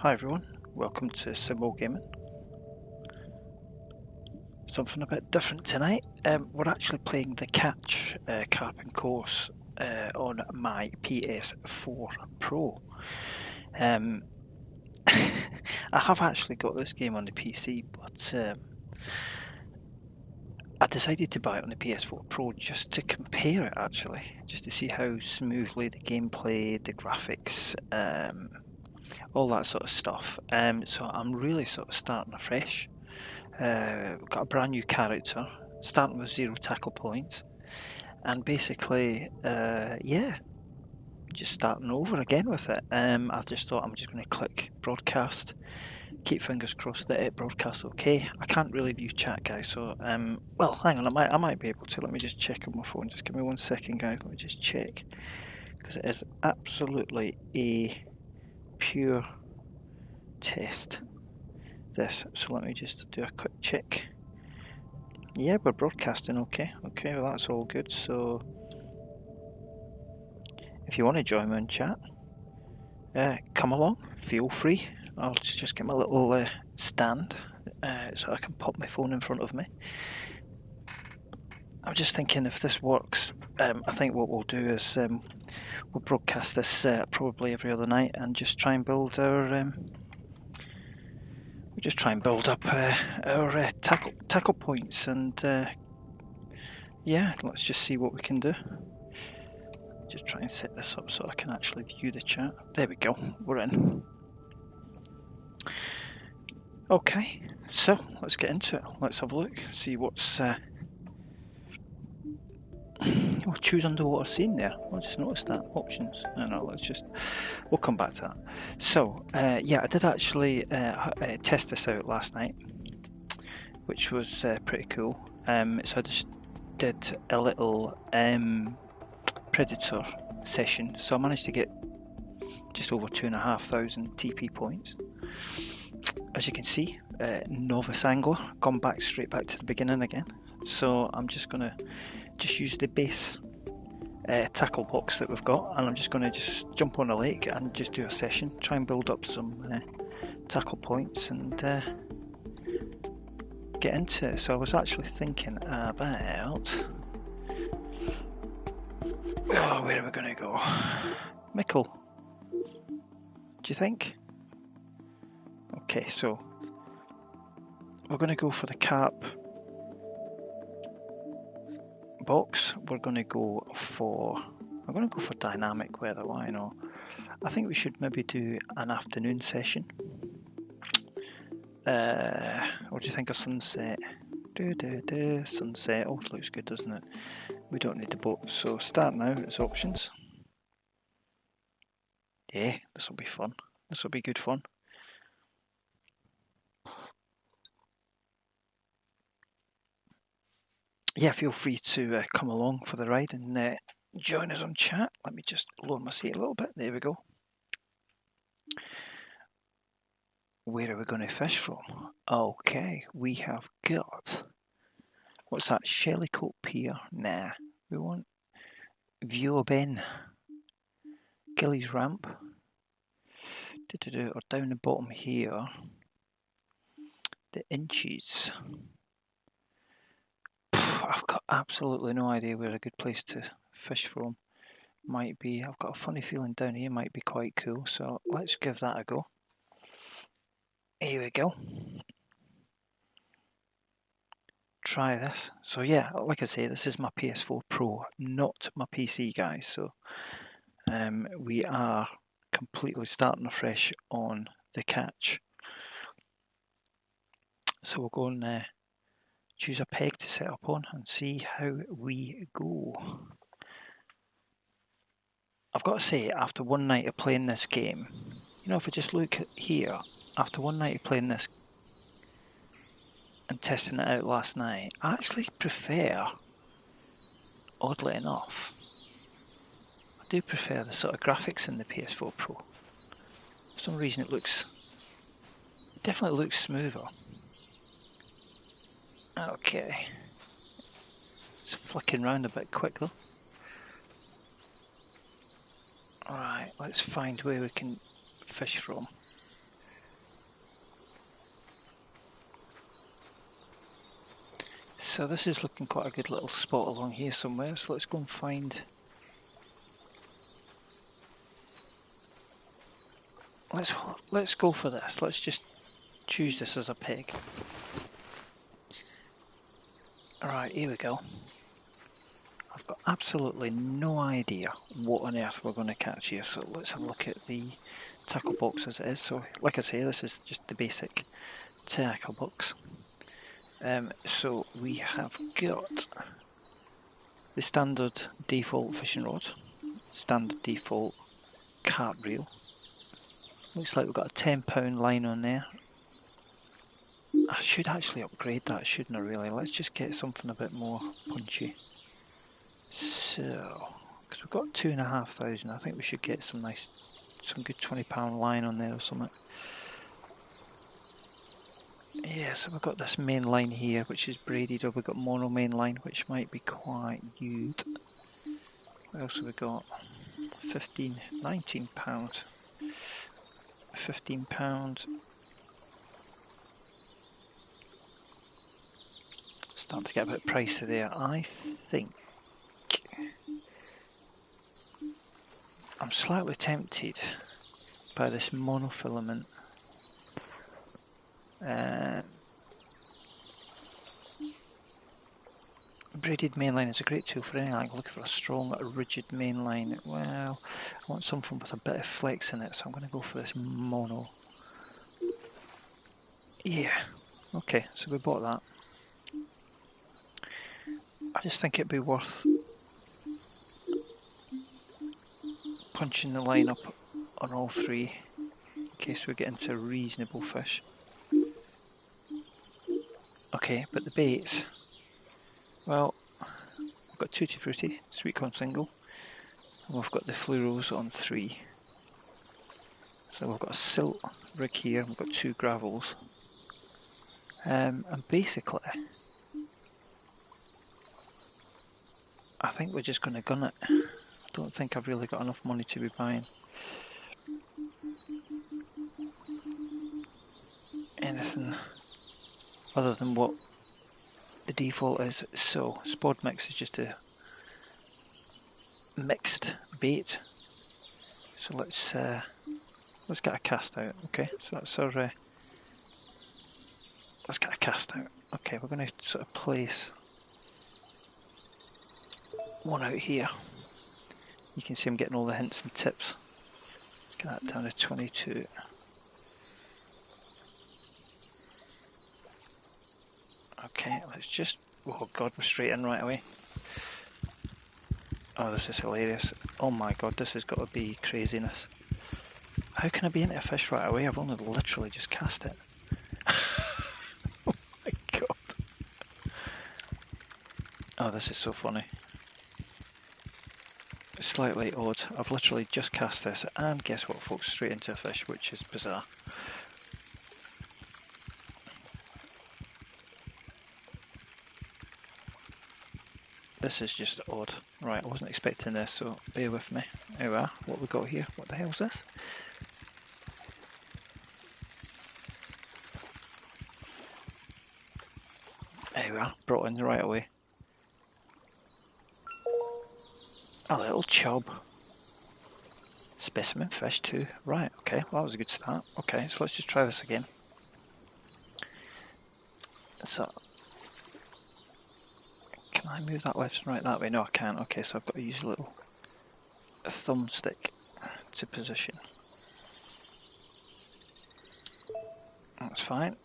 Hi everyone, welcome to Sumo Gaming. Something a bit different tonight. We're actually playing the Catch Carp course on my PS4 Pro. I have actually got this game on the PC, but I decided to buy it on the PS4 Pro just to compare it actually, just to see how smoothly the gameplay, the graphics, all that sort of stuff. So I'm really sort of starting afresh. We've got a brand new character, starting with 0 tackle points, and basically, yeah, just starting over again with it. I just thought I'm just going to click broadcast, keep fingers crossed that it broadcasts okay. I can't really view chat, guys, so well, hang on, I might be able to. Let me just check on my phone. Just give me 1 second, guys. Let me just check, because it is absolutely a pure test. This, so let me just do a quick check. Yeah, we're broadcasting okay. Okay, well that's all good. So if you want to join me in chat, come along, feel free. I'll just get my little stand so I can pop my phone in front of me. I'm just thinking if this works, I think what we'll do is we'll broadcast this probably every other night and just try and build our up our tackle points, and yeah, let's just see what we can do. Just try and set this up so I can actually view the chat. There we go, we're in. Okay, so let's get into it. Let's have a look, see what's we'll choose underwater scene there. I just noticed that. Options. No, we'll come back to that. So, yeah, I did actually test this out last night, which was pretty cool. So I just did a little Predator session. So I managed to get just over 2,500 TP points. As you can see, novice angler, gone straight back to the beginning again. So I'm just going to use the base tackle box that we've got, and I'm just going to jump on a lake and just do a session, try and build up some tackle points and get into it. So I was actually thinking about, where are we going to go? Mickle, do you think? Okay, so we're going to go for the carp box. We're going to go for dynamic weather. Why not? I think we should maybe do an afternoon session. What do you think of sunset? Sunset always looks good, doesn't it? We don't need the boat. So start now. It's options. Yeah, this will be fun. This will be good fun. Yeah, feel free to come along for the ride and join us on chat. Let me just lower my seat a little bit. There we go. Where are we going to fish from? Okay, we have got, what's that, Shellycoat Pier? Nah, we want Viewer Ben, Gillies Ramp, or down the bottom here, the Inches. I've got absolutely no idea where a good place to fish from might be. I've got a funny feeling down here might be quite cool, so let's give that a go. Here we go. Try this. So yeah, like I say, this is my PS4 Pro, not my PC, guys. So we are completely starting afresh on the Catch. So we'll go and choose a peg to set up on and see how we go. I've got to say, after one night of playing this game, you know, if I just look here, after one night of playing this and testing it out last night, I actually prefer, oddly enough, I do prefer the sort of graphics in the PS4 Pro. For some reason it definitely looks smoother. Okay. It's flicking around a bit quick though. Alright, let's find where we can fish from. So this is looking quite a good little spot along here somewhere, so let's go and find... Let's go for this. Let's just choose this as a peg. Alright, here we go. I've got absolutely no idea what on earth we're going to catch here, so let's have a look at the tackle box as it is. So, like I say, this is just the basic tackle box. So we have got the standard default fishing rod, standard default carp reel. Looks like we've got a £10 line on there. I should actually upgrade that, shouldn't I really? Let's just get something a bit more punchy. So, because we've got 2,500, I think we should get some good £20 line on there or something. Yeah, so we've got this main line here, which is braided, or we've got mono main line, which might be quite good. What else have we got? 15, £19, £15. Starting to get a bit pricey there. I think I'm slightly tempted by this monofilament. Braided mainline is a great tool for any angle looking for a strong, rigid mainline. Well, I want something with a bit of flex in it, so I'm going to go for this mono. Yeah, okay, so we bought that. I just think it'd be worth punching the line up on all three in case we get into reasonable fish. Okay, but the baits, well, we've got Tutti Frutti, sweet corn single, and we've got the fluoros on 3. So we've got a silt rig here, we've got 2 gravels, and basically I think we're just going to gun it. I don't think I've really got enough money to be buying anything other than what the default is. So Spod Mix is just a mixed bait. So let's get a cast out. Okay, so that's our let's get a cast out. Okay, we're going to sort of place one out here. You can see I'm getting all the hints and tips. Let's get that down to 22. Okay, let's just... Oh god, we're straight in right away. Oh, this is hilarious. Oh my god, this has got to be craziness. How can I be into a fish right away? I've only literally just cast it. Oh my god. Oh, this is so funny. It's slightly odd. I've literally just cast this, and guess what, folks? Straight into a fish, which is bizarre. This is just odd. Right, I wasn't expecting this, so bear with me. There we are. What we got here? What the hell's this? There we are. Brought in right away. A little chub. Specimen fish too. Right, okay. Well, that was a good start. Okay, so let's just try this again. So, can I move that left and right that way? No, I can't. Okay, so I've got to use a thumbstick to position. That's fine.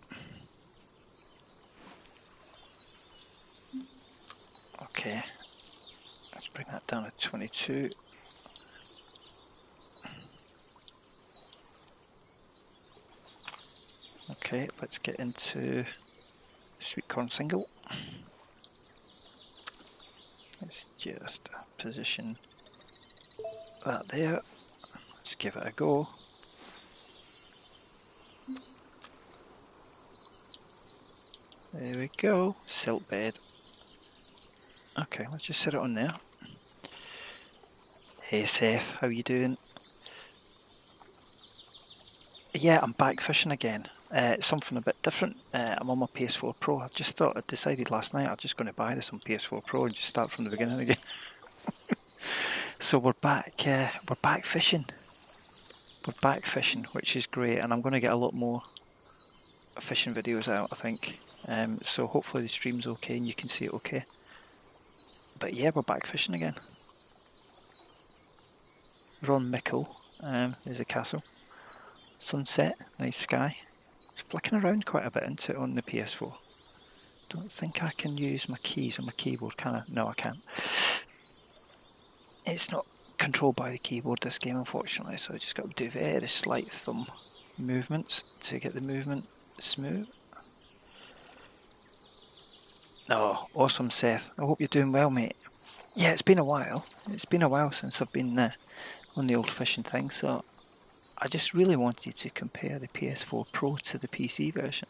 Okay, let's bring that down to 22. Okay, let's get into sweet corn single. Let's just position that there. Let's give it a go. There we go, silt bed. Okay, let's just set it on there. Hey Seth, how you doing? Yeah, I'm back fishing again. Something a bit different. I'm on my PS4 Pro. I decided last night I'm just going to buy this on PS4 Pro and just start from the beginning again. So we're back. We're back fishing. We're back fishing, which is great, and I'm going to get a lot more fishing videos out, I think. So hopefully the stream's okay and you can see it okay. But yeah, we're back fishing again. We're on Mickle. There's a castle. Sunset, nice sky. It's flicking around quite a bit, isn't it, on the PS4? Don't think I can use my keys on my keyboard, can I? No, I can't. It's not controlled by the keyboard, this game, unfortunately, so I just got to do very slight thumb movements to get the movement smooth. Oh, awesome, Seth. I hope you're doing well, mate. Yeah, it's been a while. It's been a while since I've been on the old fishing thing, so I just really wanted to compare the PS4 Pro to the PC version.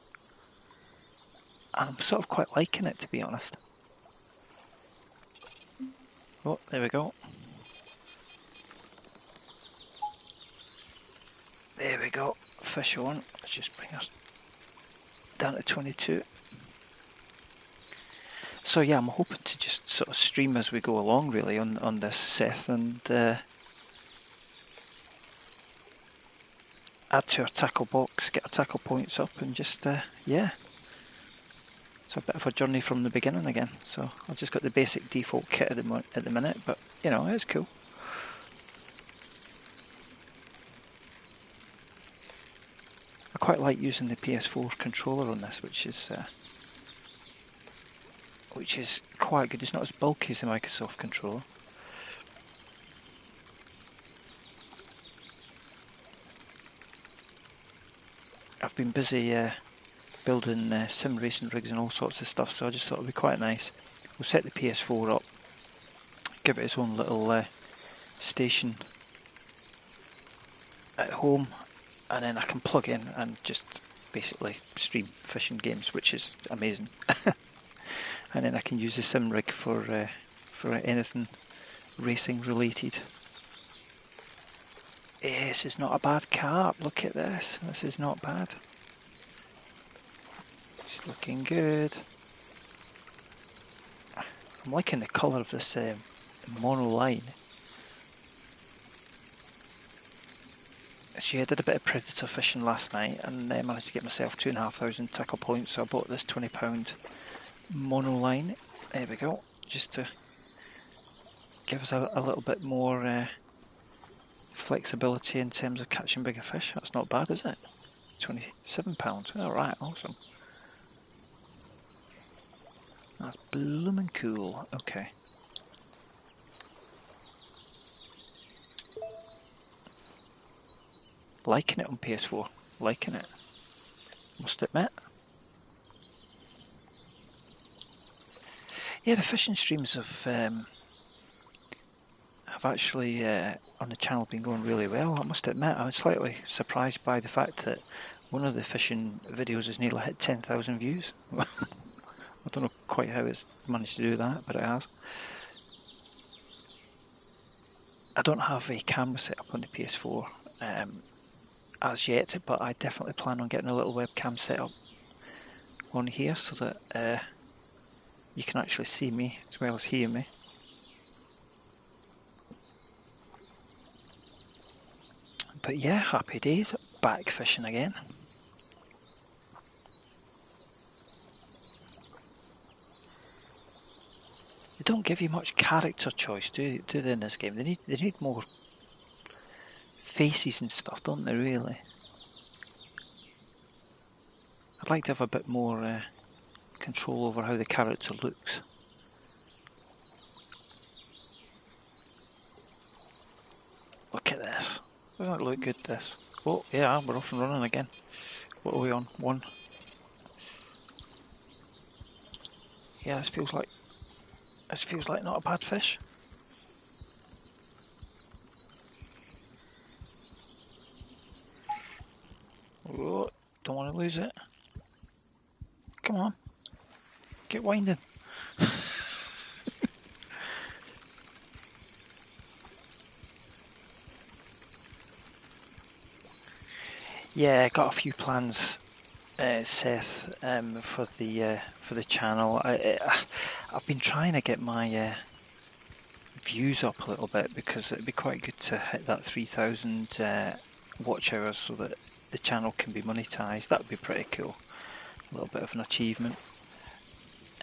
And I'm sort of quite liking it, to be honest. Oh, there we go. There we go. Fish on. Let's just bring us down to 22. So yeah, I'm hoping to just sort of stream as we go along, really, on this, Seth, and add to our tackle box, get our tackle points up, and just, yeah. It's a bit of a journey from the beginning again. So I've just got the basic default kit at the minute, but, you know, it's cool. I quite like using the PS4 controller on this, which is quite good. It's not as bulky as the Microsoft controller. I've been busy building sim racing rigs and all sorts of stuff, so I just thought it'd be quite nice. We'll set the PS4 up, give it its own little station at home, and then I can plug in and just basically stream fishing games, which is amazing. And then I can use the sim rig for anything racing related. This is not a bad carp. Look at this. This is not bad. It's looking good. I'm liking the colour of this mono line. So yeah, I did a bit of predator fishing last night and managed to get myself 2,500 tackle points, so I bought this £20 mono line. There we go, just to give us a little bit more flexibility in terms of catching bigger fish. That's not bad, is it? £27. Alright, awesome. That's bloomin' cool. Okay. Liking it on PS4. Liking it. Must admit. Yeah, the fishing streams have actually on the channel been going really well. I must admit, I was slightly surprised by the fact that one of the fishing videos has nearly hit 10,000 views. I don't know quite how it's managed to do that, but it has. I don't have a camera set up on the PS4 as yet, but I definitely plan on getting a little webcam set up on here so that you can actually see me as well as hear me. But yeah, happy days, back fishing again. They don't give you much character choice, do they, in this game? They need more faces and stuff, don't they, really? I'd like to have a bit more control over how the character looks. Look at this. Doesn't it look good, this? Oh, yeah, we're off and running again. What are we on? 1. Yeah, this feels like not a bad fish. Oh, don't want to lose it. Come on. Get winding. Yeah, I got a few plans, Seth, for the channel. I've been trying to get my views up a little bit because it'd be quite good to hit that 3,000 watch hours so that the channel can be monetized. That would be pretty cool. A little bit of an achievement.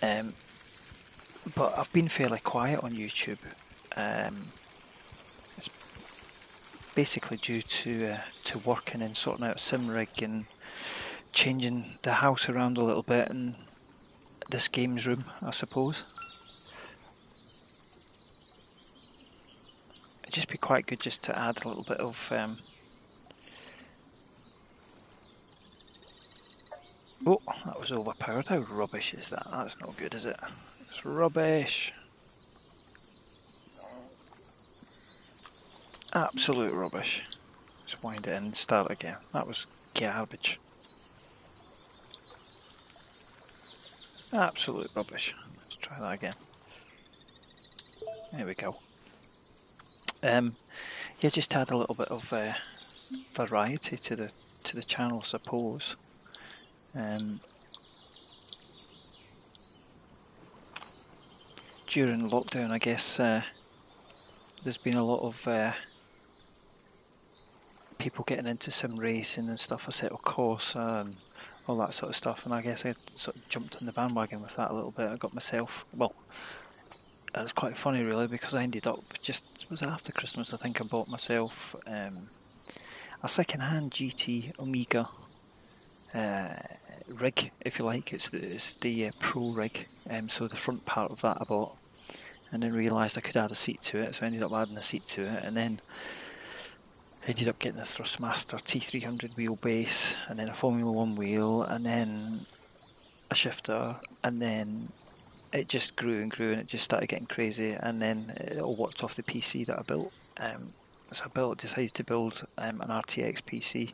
But I've been fairly quiet on YouTube. It's basically due to working and sorting out a sim rig and changing the house around a little bit and this games room, I suppose. It'd just be quite good just to add a little bit of oh, that was overpowered. How rubbish is that? That's not good, is it? It's rubbish. Absolute rubbish. Let's wind it in and start again. That was garbage. Absolute rubbish. Let's try that again. There we go. Yeah, just add a little bit of variety to the channel, I suppose. During lockdown, I guess there's been a lot of people getting into sim racing and stuff. I set a course and all that sort of stuff, and I guess I sort of jumped on the bandwagon with that a little bit. I got myself, well, it was quite funny really because I ended up just, it was after Christmas I think I bought myself a second-hand GT Omega rig, if you like. It's the Pro rig, so the front part of that I bought, and then realised I could add a seat to it, so I ended up adding a seat to it, and then ended up getting the Thrustmaster T300 wheelbase, and then a Formula 1 wheel, and then a shifter, and then it just grew and grew, and it just started getting crazy, and then it all worked off the PC that I built. So I decided to build an RTX PC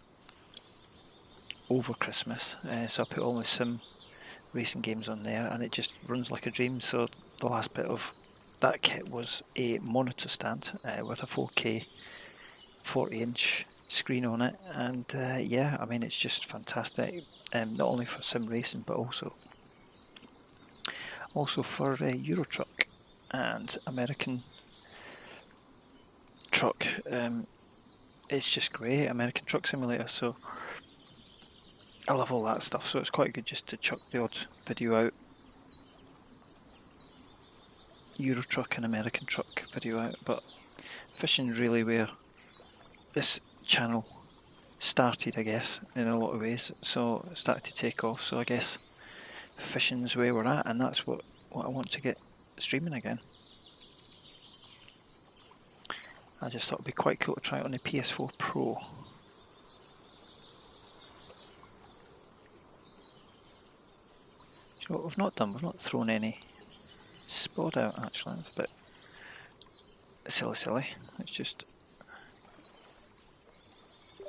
over Christmas, so I put all my sim racing games on there, and it just runs like a dream. So the last bit of that kit was a monitor stand with a 4K 40-inch screen on it, and yeah, I mean it's just fantastic, not only for sim racing but also for Euro Truck and American Truck. It's just great, American Truck Simulator, so I love all that stuff, so it's quite good just to chuck the odd video out, Euro Truck and American Truck video out. But fishing's really where this channel started, I guess, in a lot of ways, so it started to take off, so I guess fishing's where we're at, and that's what I want to get streaming again. I just thought it'd be quite cool to try it on the PS4 Pro. You know what we've not done? We've not thrown any spod out actually. It's a bit silly.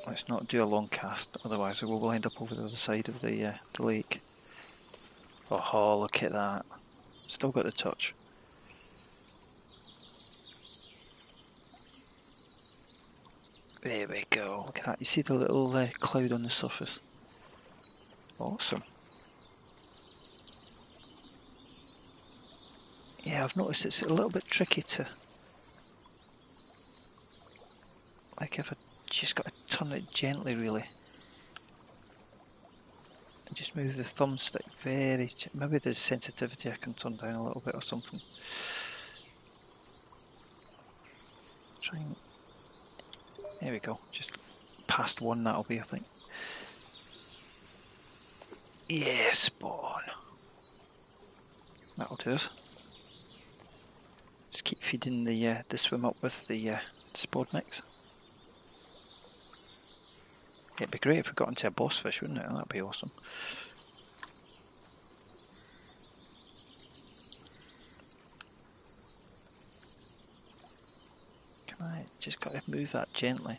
Let's not do a long cast, otherwise we will end up over the other side of the lake. Oh, look at that. Still got the touch. There we go. Look at that. You see the little cloud on the surface? Awesome. Yeah, I've noticed it's a little bit tricky to... Like if I just got to turn it gently really. And just move the thumbstick very... Maybe the sensitivity I can turn down a little bit or something. Try and... There we go. Just past one that'll be, I think. Yeah, spawn. That'll do it. Just keep feeding the swim up with the spod mix. It'd be great if we got into a boss fish, wouldn't it? That'd be awesome. Can I just got to move that gently?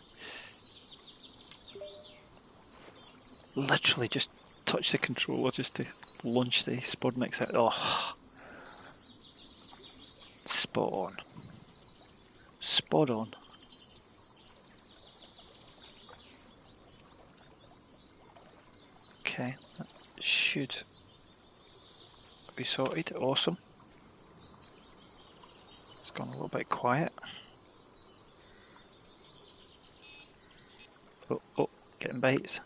Literally just touch the controller just to launch the spod mix out. Oh, spot on. Spot on. Okay, that should be sorted. Awesome. It's gone a little bit quiet. Oh, getting bites.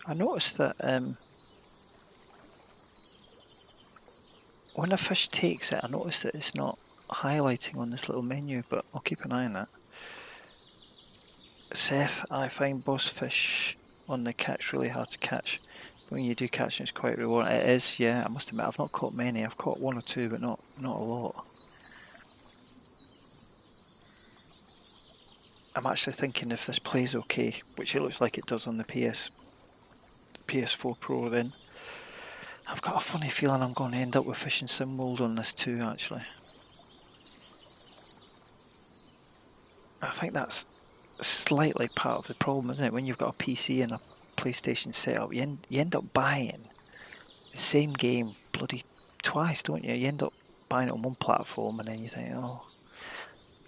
I noticed that when a fish takes it, I noticed that it's not highlighting on this little menu, but I'll keep an eye on that. Seth, I find boss fish on the catch really hard to catch. When you do catch them, it's quite rewarding. It is, yeah, I must admit, I've not caught many. I've caught one or two, but not a lot. I'm actually thinking if this plays okay, which it looks like it does on the PS4 Pro, then I've got a funny feeling I'm going to end up with fishing sim world on this too, actually. I think that's slightly part of the problem, isn't it? When you've got a PC and a PlayStation setup, you end up buying the same game bloody twice, don't you? You end up buying it on one platform and then you think, oh,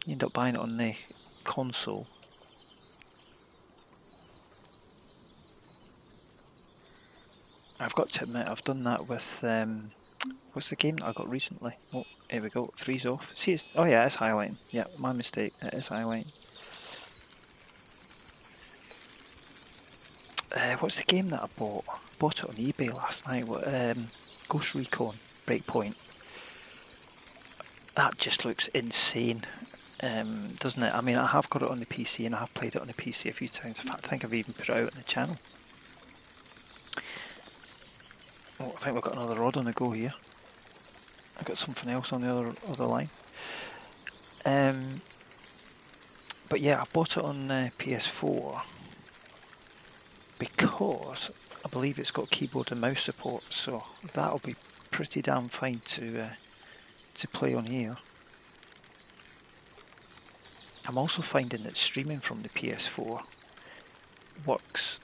you end up buying it on the console. I've got to admit, I've done that with what's the game that I got recently? Oh, here we go. 3's off. See, oh yeah, it's highlighting. Yeah, my mistake. It is highlighting. What's the game that I bought? Bought it on eBay last night. Ghost Recon Breakpoint. That just looks insane, doesn't it? I mean, I have got it on the PC and I have played it on the PC a few times. In fact, I think I've even put it out on the channel. Oh, I think we've got another rod on the go here. I've got something else on the other line. But yeah, I bought it on PS4 because I believe it's got keyboard and mouse support, so that'll be pretty damn fine to play on here. I'm also finding that streaming from the PS4 works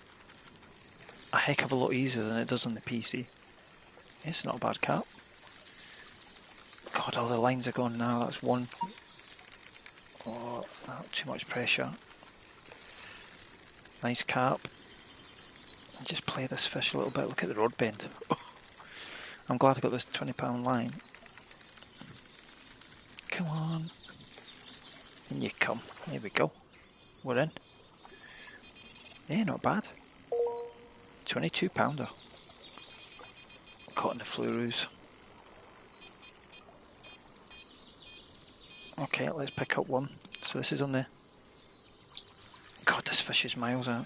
a heck of a lot easier than it does on the PC. It's not a bad carp. God, all the lines are gone now. That's one. Oh, not too much pressure. Nice carp. Just play this fish a little bit. Look at the rod bend. I'm glad I got this £20 line. Come on. In you come. There we go. We're in. Yeah, not bad. 22-pounder. Caught in the fluoroos. Okay, let's pick up one. So this is on the... God, this fish is miles out.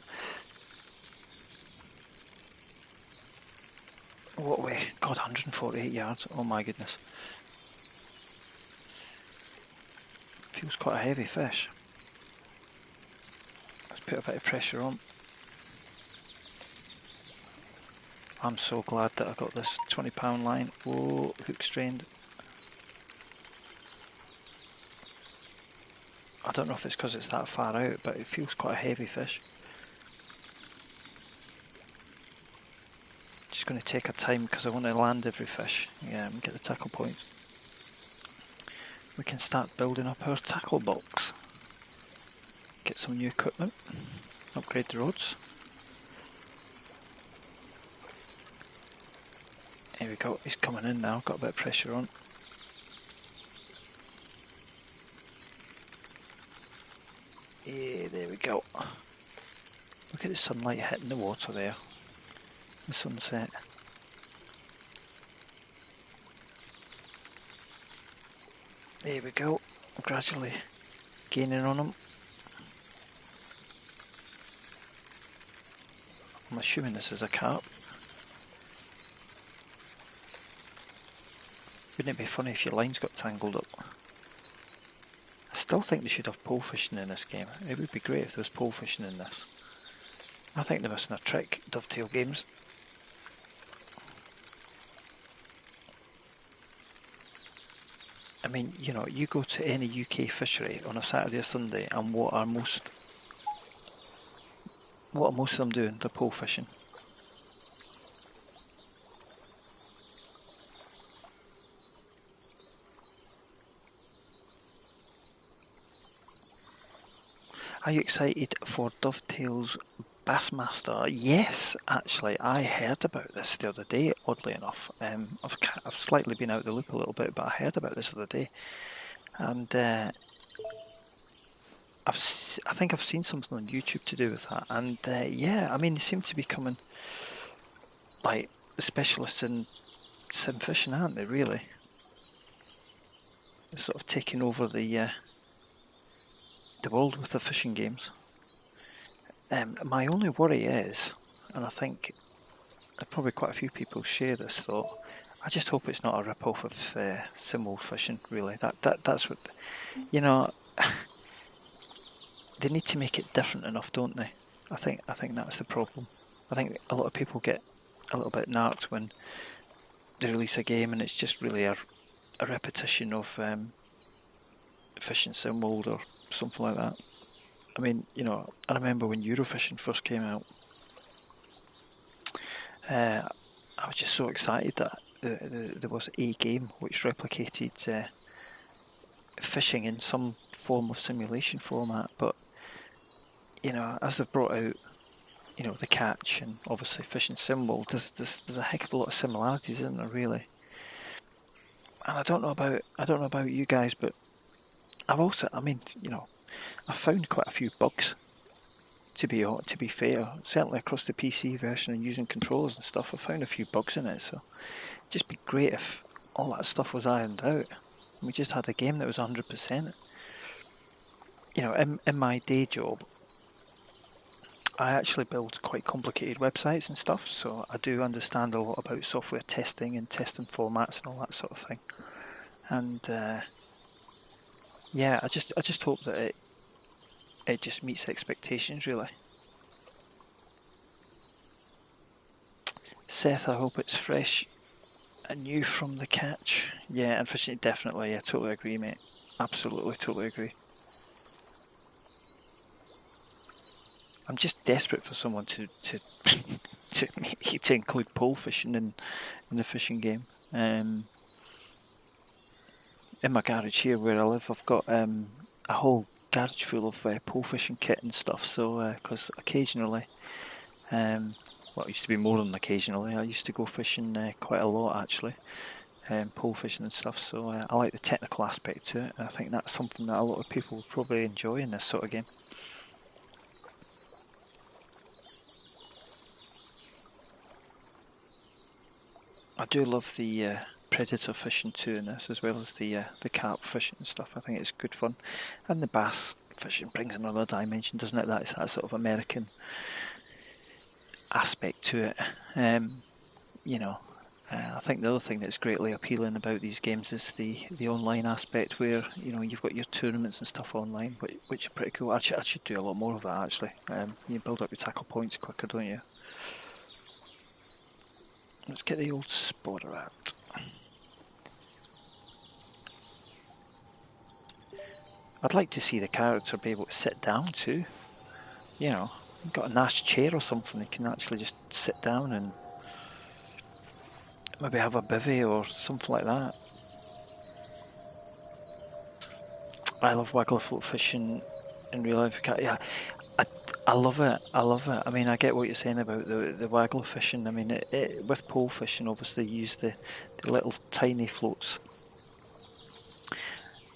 What way? God, 148 yards. Oh my goodness. Feels quite a heavy fish. Let's put a bit of pressure on. I'm so glad that I got this £20 line. Whoa, hook strained. I don't know if it's because it's that far out, but it feels quite a heavy fish. Just going to take our time because I want to land every fish. Yeah, and get the tackle points. We can start building up our tackle box. Get some new equipment. Upgrade the rods. Here we go, he's coming in now, got a bit of pressure on. Yeah, there we go. Look at the sunlight hitting the water there. The sunset. There we go, gradually gaining on him. I'm assuming this is a carp. Wouldn't it be funny if your lines got tangled up? I still think they should have pole fishing in this game. It would be great if there was pole fishing in this. I think they're missing a trick, Dovetail Games. I mean, you know, you go to any UK fishery on a Saturday or Sunday and what are most of them doing? They're pole fishing. Are you excited for Dovetail's Bassmaster? Yes, actually, I heard about this the other day, oddly enough. I've slightly been out of the loop a little bit, but I heard about this the other day. And I think I've seen something on YouTube to do with that. And yeah, I mean, they seem to be coming like the specialists in sim fishing, aren't they, really? They're sort of taking over the world with the fishing games. My only worry is, and I think probably quite a few people share this thought, I just hope it's not a rip-off of sim world fishing, really. That's what, you know, they need to make it different enough, don't they? I think that's the problem. I think a lot of people get a little bit narked when they release a game and it's just really a repetition of fishing sim world or something like that. I mean, I remember when Eurofishing first came out, I was just so excited that there was a game which replicated fishing in some form of simulation format. But as they've brought out, the Catch and obviously Fishing Sim World, there's a heck of a lot of similarities, isn't there? Really. And I don't know about you guys, but I've found quite a few bugs. To be fair, certainly across the PC version and using controllers and stuff, I found a few bugs in it. So it'd just be great if all that stuff was ironed out. We just had a game that was 100%. In my day job, I actually build quite complicated websites and stuff, so I do understand a lot about software testing and testing formats and all that sort of thing. And yeah, I just hope that it just meets expectations, really. Seth, I hope it's fresh and new from the Catch. Yeah, unfortunately, definitely. I totally agree, mate. Absolutely, totally agree. I'm just desperate for someone to to include pole fishing in the fishing game. In my garage here where I live, I've got a whole garage full of pole fishing kit and stuff. So, because occasionally, well, it used to be more than occasionally. I used to go fishing quite a lot actually, pole fishing and stuff. So I like the technical aspect to it. I think that's something that a lot of people would probably enjoy in this sort of game. I do love the predator fishing too in this, as well as the carp fishing and stuff. I think it's good fun, and the bass fishing brings another dimension, doesn't it? That's that sort of American aspect to it. I think the other thing that's greatly appealing about these games is the online aspect, where you've got your tournaments and stuff online, which are pretty cool. I should do a lot more of that actually. You build up your tackle points quicker, don't you? Let's get the old spotter out. I'd like to see the character be able to sit down too. You've got a nice chair or something, you can actually just sit down and maybe have a bivvy or something like that. I love waggler float fishing in real life. Yeah, I love it. I love it. I mean, I get what you're saying about the waggler fishing. I mean, with pole fishing, obviously, you use the little tiny floats.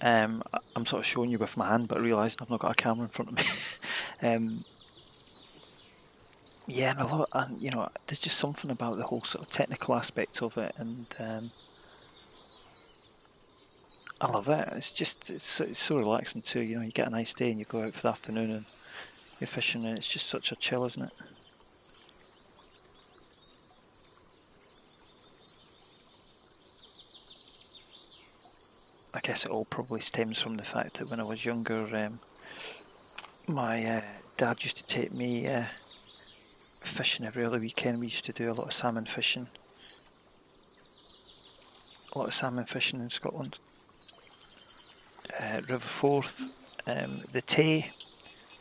I'm sort of showing you with my hand, but realising I've not got a camera in front of me. Yeah, and I love it. And there's just something about the whole sort of technical aspect of it, and I love it. It's so relaxing too. You get a nice day and you go out for the afternoon and you're fishing, and it's just such a chill, isn't it? I guess it all probably stems from the fact that when I was younger, my dad used to take me fishing every other weekend. We used to do a lot of salmon fishing. A lot of salmon fishing in Scotland. River Forth, the Tay.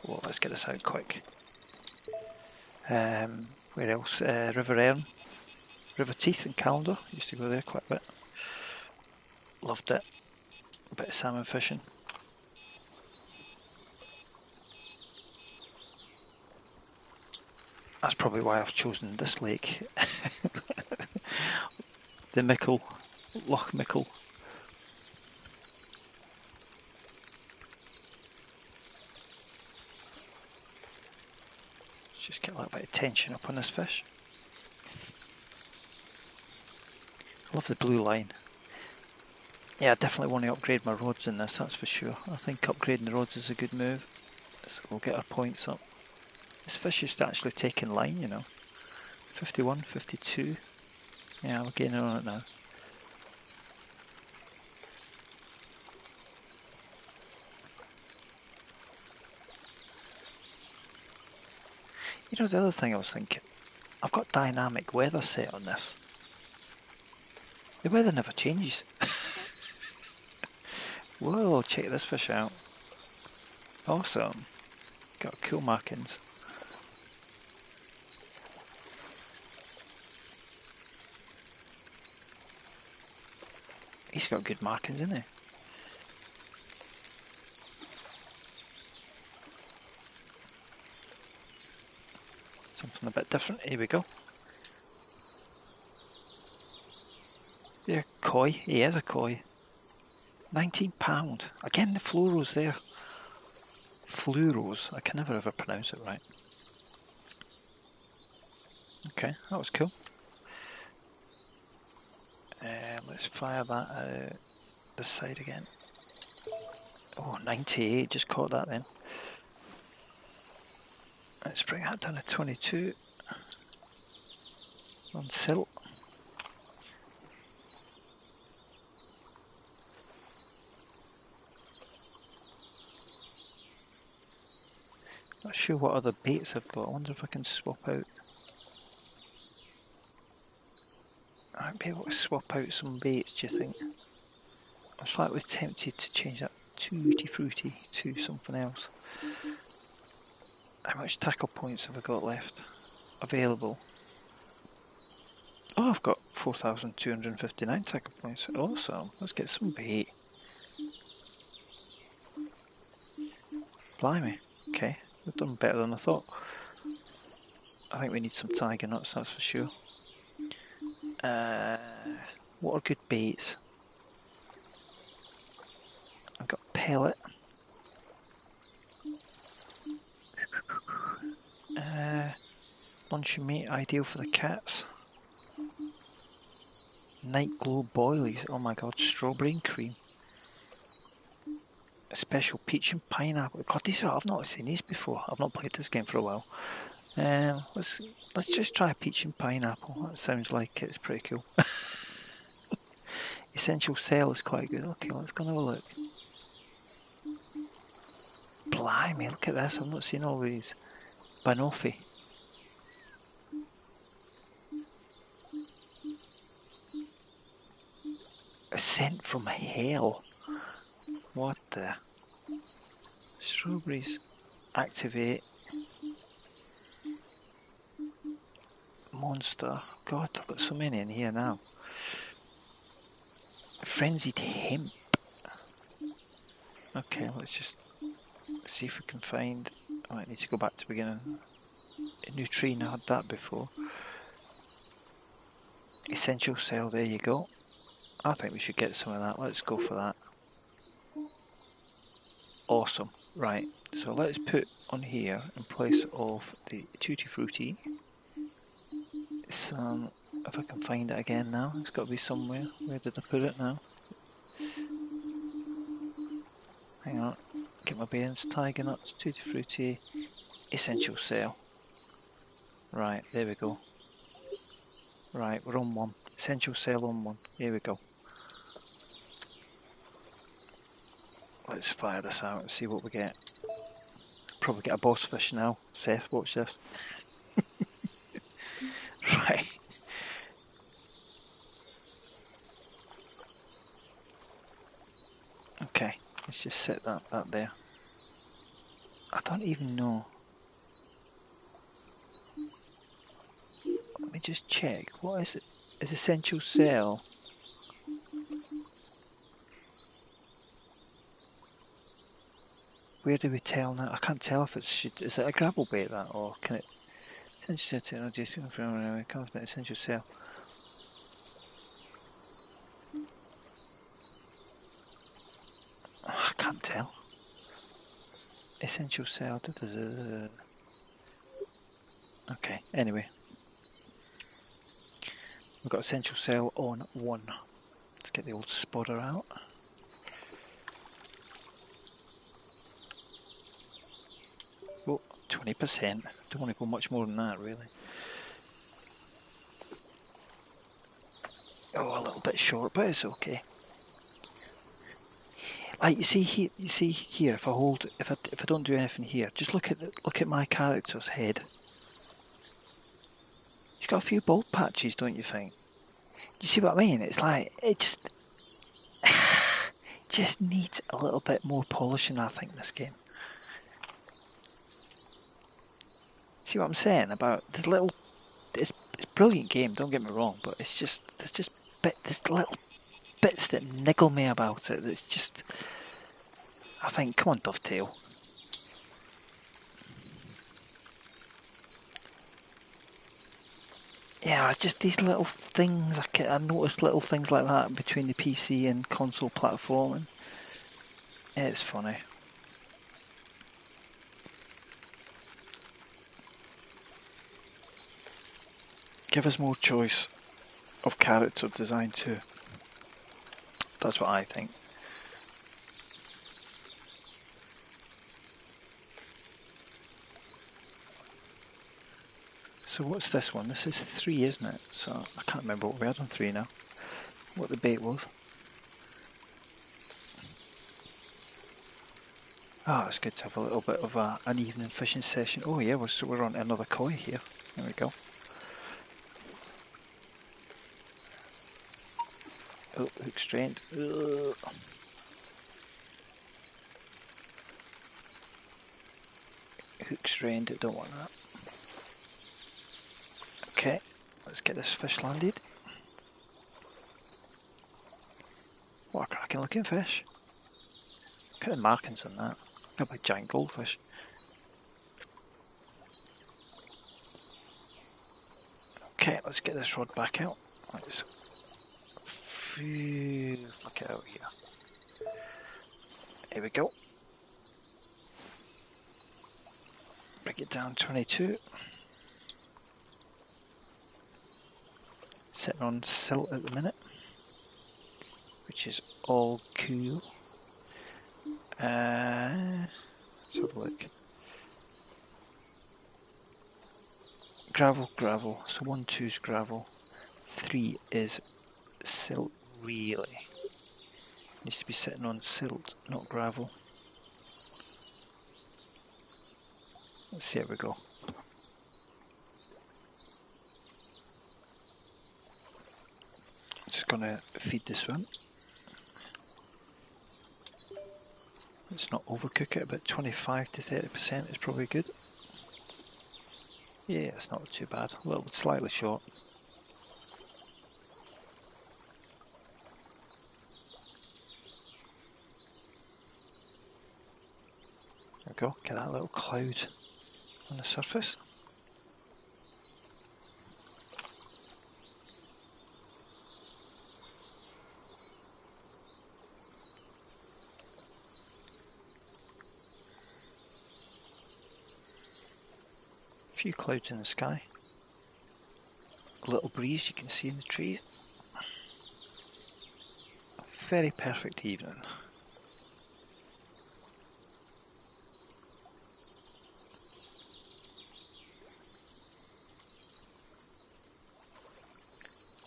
Well, let's get this out quick. Where else? River Erne, River Teeth and Calendar. Used to go there quite a bit. Loved it. A bit of salmon fishing. That's probably why I've chosen this lake. The Mickle, Loch Mickle. Let's just get a little bit of tension up on this fish. I love the blue line. Yeah, I definitely want to upgrade my rods in this, that's for sure. I think upgrading the rods is a good move. So we'll get our points up. This fish is actually taking line, you know. 51, 52. Yeah, we're getting on it now. You know, the other thing I was thinking, I've got dynamic weather set on this. The weather never changes. Whoa, check this fish out. Awesome. Got cool markings. He's got good markings, isn't he? Something a bit different. Here we go. Yeah, koi. He is a koi. £19. Again, the fluoro's there. Fluoros. I can never ever pronounce it right. Okay, that was cool. Let's fire that out this side again. Oh, 98. Just caught that then. Let's bring that down to 22. On silt. Not sure what other baits I've got. I wonder if I can swap out. I might be able to swap out some baits, do you think? I'm slightly tempted to change that Tutti Frutti to something else. How much tackle points have I got left available? Oh, I've got 4,259 tackle points. Awesome. Let's get some bait. Blimey. Okay, we've done better than I thought. I think we need some tiger nuts, that's for sure. What are good baits? I've got pellet. Luncheon meat, ideal for the cats. Night glow boilies. Oh my god, strawberry and cream. A special peach and pineapple. God, I've not seen these before. I've not played this game for a while. Let's just try peach and pineapple. That sounds like it's pretty cool. Essential cell is quite good. Okay, let's go and have a look. Blimey, look at this. I've not seen all these. Banoffee. A scent from hell. What the? Strawberries. Activate. Monster. God, I've got so many in here now. Frenzied hemp. Okay, let's just see if we can find. I might need to go back to the beginning. A neutrine, I had that before. Essential cell, there you go. I think we should get some of that. Let's go for that. Awesome. Right, so let's put on here in place of the Tutti Frutti some, if I can find it again now, it's got to be somewhere. Where did I put it now? Hang on, get my bearings. Tiger nuts, Tutti Frutti, essential cell. Right, there we go. Right, we're on one. Essential cell on one. Here we go. Let's fire this out and see what we get. Probably get a boss fish now. Seth, watch this. Right. Okay, let's just set that there. I don't even know. Let me just check. What is it? Is essential cell? Where do we tell now? I can't tell if it's, is it a gravel bait that, or can it, Essential technology from confident essential cell. Oh, I can't tell. Essential cell. Okay, anyway. We've got essential cell on 1. Let's get the old spotter out. Oh, 20%. Don't want to go much more than that, really. Oh, a little bit short, but it's okay. Like you see here. If I don't do anything here, just look at my character's head. He's got a few bald patches, don't you think? Do you see what I mean? It's like it just needs a little bit more polishing, I think, this game. See what I'm saying about this little? It's a brilliant game. Don't get me wrong, but it's just there's little bits that niggle me about it. That's just, I think, come on, Dovetail. Yeah, it's just these little things. I noticed little things like that between the PC and console platform, and it's funny. Give us more choice of character design too. That's what I think. So what's this one? This is 3, isn't it? So I can't remember what we had on 3 now. What the bait was. Oh, it's good to have a little bit of an evening fishing session. Oh yeah, we're on another koi here. There we go. Oh, hook strained. Ugh. Hook strained, don't want that. Okay, let's get this fish landed. What a cracking looking fish. Look at the markings on that. Got a big giant goldfish. Okay, let's get this rod back out. Let's flick it out here. Here we go. Bring it down 22. Sitting on silt at the minute, which is all cool. Let's have a look. Gravel. So 1, 2's gravel. 3 is silt, really. Needs to be sitting on silt, not gravel. Let's see how we go. Just gonna feed this one. Let's not overcook it, but 25 to 30% is probably good. Yeah, it's not too bad. A little bit slightly short. There we go. Get that little cloud on the surface. A few clouds in the sky. A little breeze you can see in the trees. A very perfect evening.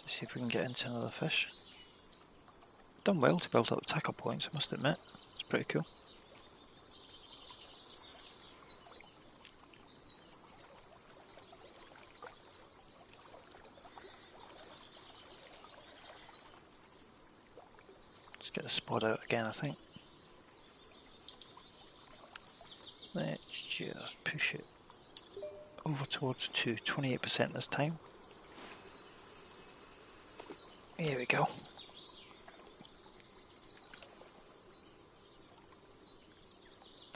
Let's see if we can get into another fish. Done well to build up tackle points, I must admit. It's pretty cool. Let's get the spot out again, I think. Let's just push it over towards 28% this time. Here we go.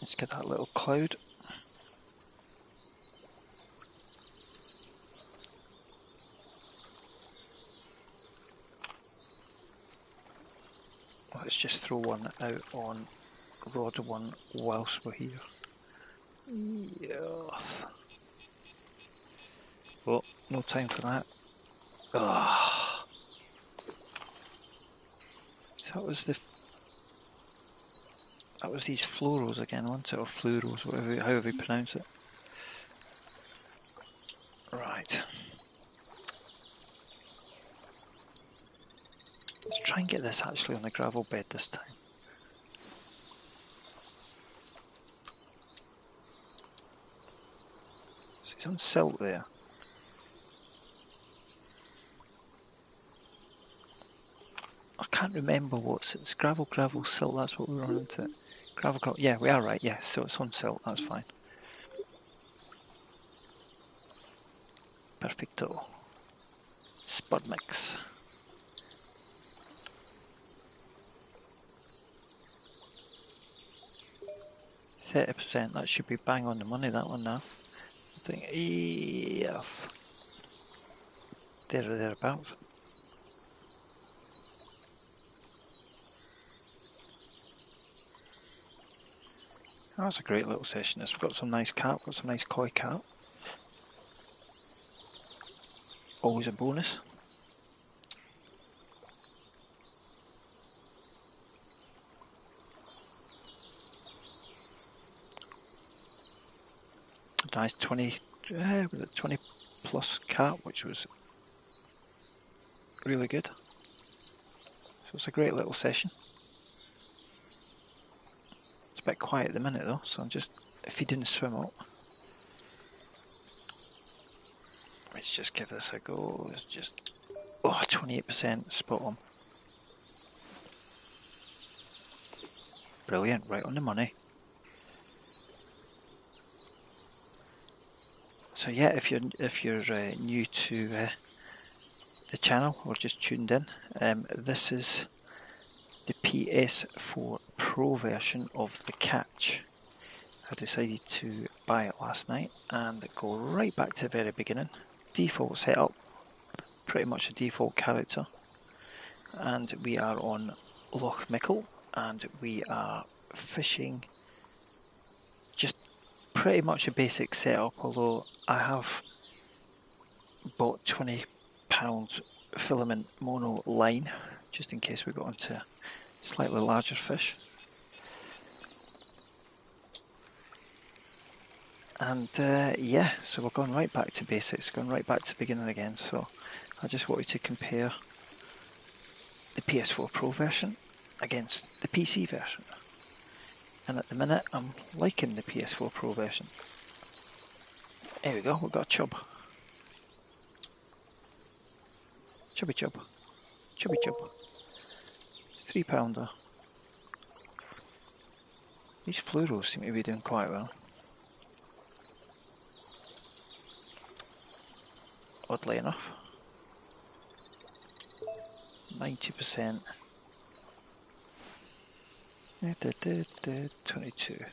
Let's get that little cloud. let's just throw one out on rod one whilst we're here. Yes. Oh, no time for that. Ah. So that was these fluoros again, wasn't it? Or fluoros, however you pronounce it. Right. Let's try and get this actually on the gravel bed this time. So he's on silt there. I can't remember what's it. It's gravel, silt, that's what we were on into it. Gravel, yeah, we are right, yeah, so it's on silt, that's fine. Perfecto. Spud mix. 30%, that should be bang on the money, that one now. I think, yes. There or thereabouts. Oh, that's a great little session. We've got some nice carp, got some nice koi carp. Always a bonus. A nice 20 plus carp, which was really good. So it's a great little session. It's a bit quiet at the minute though, so I'm just, if he didn't swim up, let's just give this a go. It's just, oh, 28%, spot on. Brilliant, right on the money. So yeah, if you're new to the channel or just tuned in, this is the PS4 Pro version of the Catch. I decided to buy it last night and go right back to the very beginning. Default setup, pretty much a default character, and we are on Loch Mickle and we are fishing just pretty much a basic setup, although I have bought £20 filament mono line just in case we got onto slightly larger fish. And yeah, so we're going right back to basics, going right back to the beginning again. So I just wanted to compare the PS4 Pro version against the PC version. And at the minute I'm liking the PS4 Pro version. There we go, we've got a chub. Chubby chub. Chubby chub. £3. These fluoros seem to be doing quite well. Oddly enough. 90%. 22.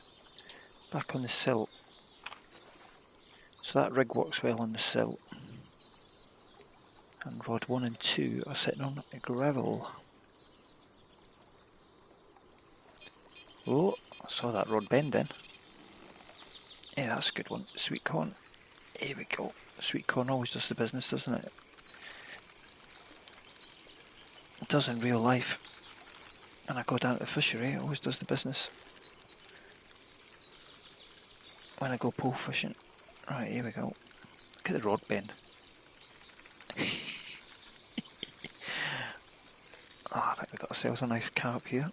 Back on the silt. So that rig works well on the silt. And rod 1 and 2 are sitting on a gravel. Oh, I saw that rod bend then. Yeah, that's a good one. Sweet corn. Here we go. Sweet corn always does the business, doesn't it? It does in real life. And I go down to the fishery, it always does the business. When I go pole fishing. Right, here we go. Look at the rod bend. Oh, I think we've got ourselves a nice carp here.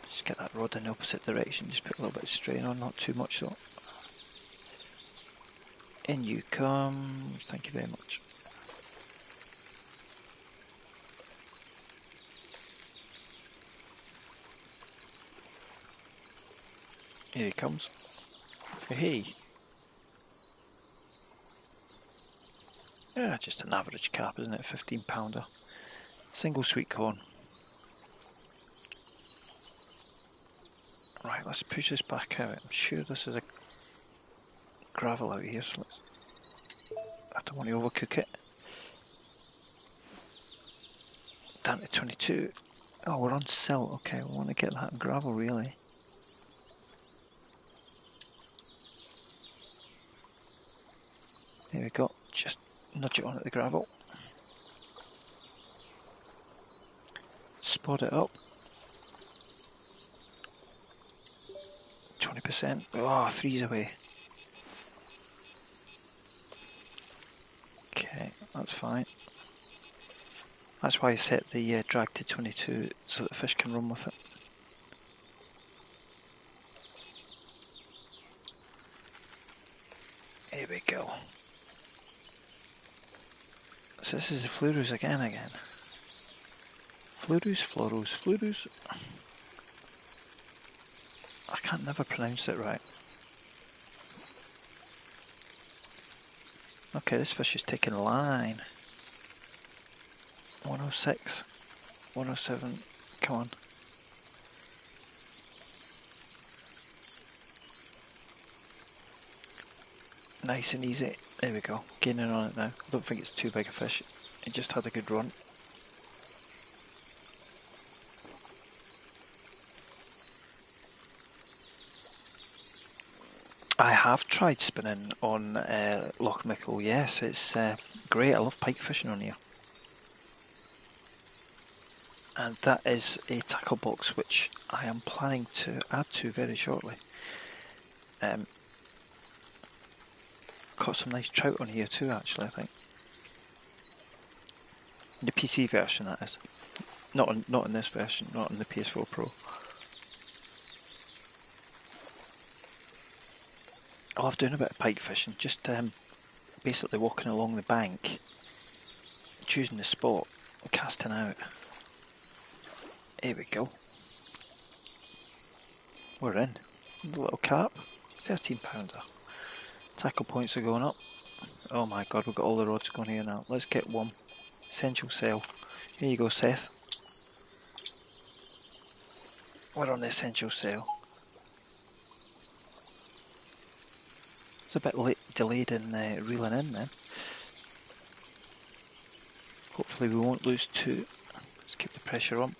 Just get that rod in the opposite direction, just put a little bit of strain on, not too much though. In you come, thank you very much. Here he comes. Hey. Yeah, just an average carp, isn't it? £15. Single sweet corn. Right, let's push this back out. I'm sure this is a gravel out here, so let's... I don't want to overcook it. Down to 22. Oh, we're on silt. Okay, we want to get that in gravel, really. There we go. Just nudge it onto the gravel. Spot it up. 20%. Oh, 3's away. Okay, that's fine. That's why I set the drag to 22 so that the fish can run with it. Here we go. So this is the fluorous again. Fluorous. I can't never pronounce it right. Okay, this fish is taking line. 106, 107, come on. Nice and easy. There we go, gaining on it now. I don't think it's too big a fish. It just had a good run. I have tried spinning on Loch Mickle, yes, it's great. I love pike fishing on here. And that is a tackle box which I am planning to add to very shortly. Caught some nice trout on here too, actually, I think. The PC version, that is. Not in this version, not in the PS4 Pro. I love doing a bit of pike fishing, just basically walking along the bank, choosing the spot, and casting out. Here we go. We're in. A little carp, 13 pounder. Tackle points are going up. Oh my god, we've got all the rods going here now. Let's get one. Essential sale. Here you go, Seth. We're on the essential sale. It's a bit late, delayed in reeling in then. Hopefully we won't lose two. Let's keep the pressure on.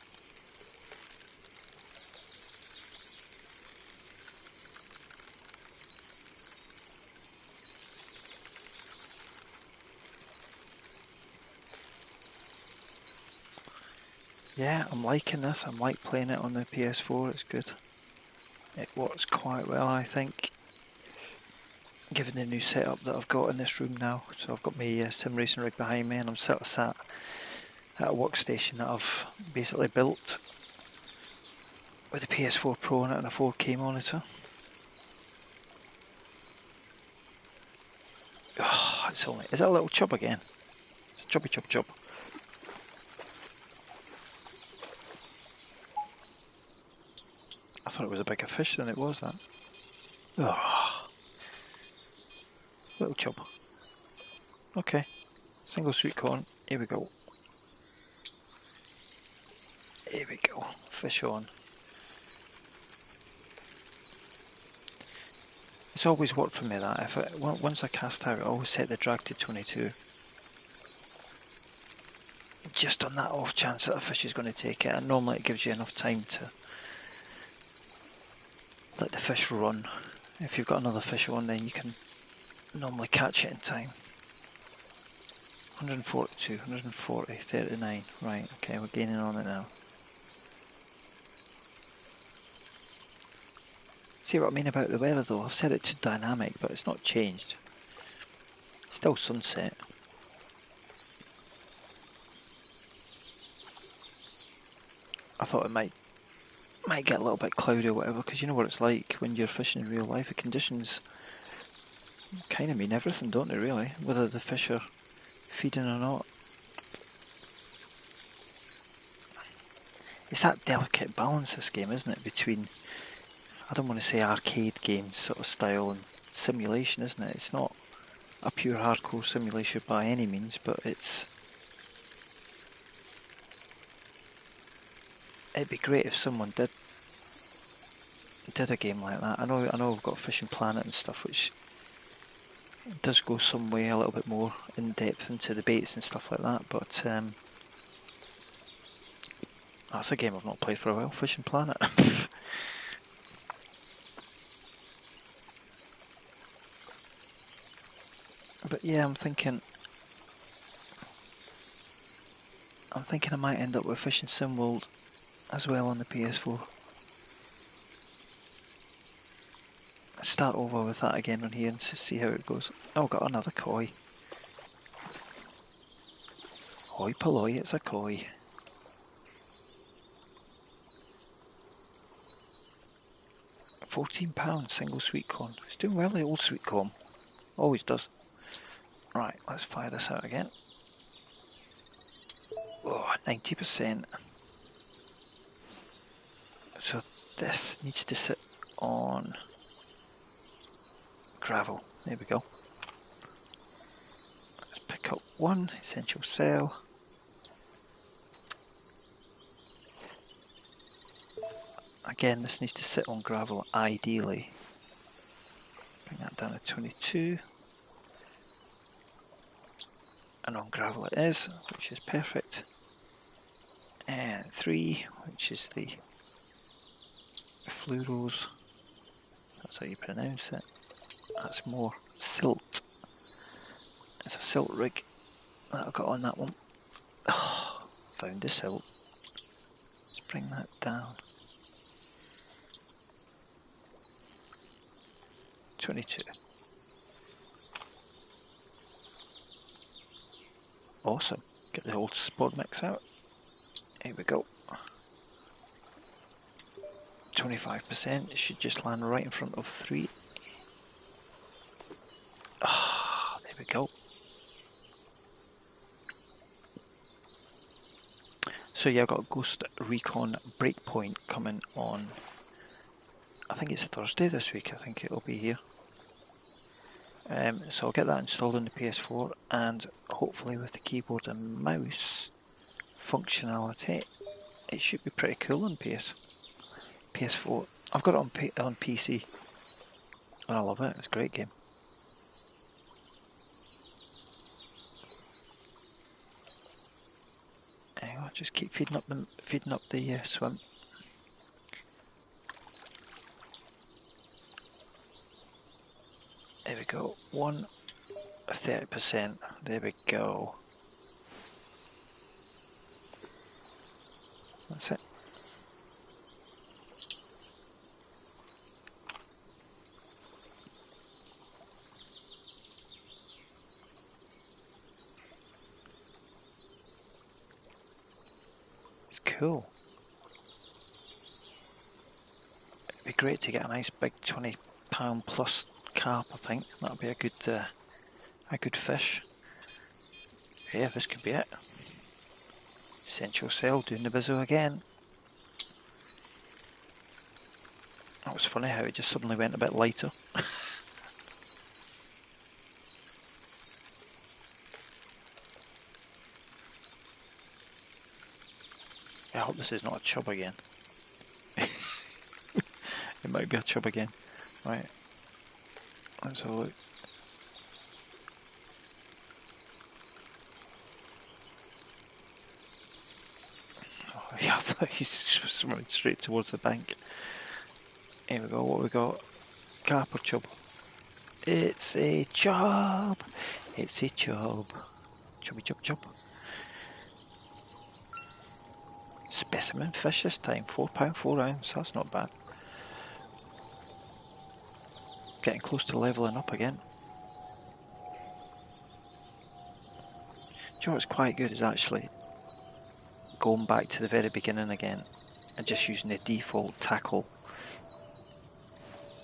Yeah, I'm liking this. I'm like playing it on the PS4. It's good. It works quite well, I think, given the new setup that I've got in this room now. So I've got my sim racing rig behind me, and I'm sat at a workstation that I've basically built with the PS4 Pro on it and a 4K monitor. Oh, it's only... Is that a little chub again? It's a chubby chub. I thought it was a bigger fish than it was, that. Oh, little chub. Okay, single sweet corn. Here we go. Here we go. Fish on. It's always worked for me that once I cast out, I always set the drag to 22. Just on that off chance that a fish is going to take it, and normally it gives you enough time to let the fish run. If you've got another fish on, then you can normally catch it in time. 142, 140, 39. Right, okay, we're gaining on it now. See what I mean about the weather though? I've set it to dynamic, but it's not changed. Still sunset. I thought it might get a little bit cloudy or whatever, because you know what it's like when you're fishing in real life. The conditions kind of mean everything, don't they, really? Whether the fish are feeding or not. It's that delicate balance, this game, isn't it, between, I don't want to say arcade game sort of style and simulation, isn't it? It's not a pure hardcore simulation by any means, but it'd be great if someone did a game like that. I know we've got Fishing Planet and stuff, which It does go some way a little bit more in depth into the baits and stuff like that, but that's a game I've not played for a while, Fishing Planet. But yeah, I'm thinking I might end up with Fishing Sim World as well on the PS4. Start over with that again on here and see how it goes. Oh, got another koi. Hoi polloi, it's a koi. £14 single sweet corn. It's doing well, the old sweet corn. Always does. Right, let's fire this out again. Oh, 90%. So this needs to sit on gravel. There we go. Let's pick up one essential cell. Again, this needs to sit on gravel ideally. Bring that down to 22. And on gravel it is, which is perfect. And 3, which is the fluorose. That's how you pronounce it. That's more silt. It's a silt rig that I've got on that one. Oh, found the silt. Let's bring that down. 22. Awesome. Get the old sport mix out. Here we go. 25%. It should just land right in front of 3. Ah, there we go. So yeah, I've got a Ghost Recon Breakpoint coming on. I think it's Thursday this week. I think it'll be here. So I'll get that installed on the PS4, and hopefully with the keyboard and mouse functionality, it should be pretty cool on PS4. I've got it on PC, and I love it. It's a great game. I'll just keep feeding up the swim. There we go. 30%. There we go. That's it. It's cool. It'd be great to get a nice big £20 plus carp. I think that'd be a good fish. Yeah, this could be it. Essential cell doing the bizzo again. That was funny how it just suddenly went a bit lighter. I hope this is not a chub again. It might be a chub again. Right. Let's have a look. Oh, yeah, I thought he's swimming straight towards the bank. Here we go, what we got? Carp or chub? It's a chub! It's a chub. Chubby chub chub. Specimen fish this time, £4 4 ounce, that's not bad. Getting close to levelling up again. Do you know what's quite good is actually going back to the very beginning again and just using the default tackle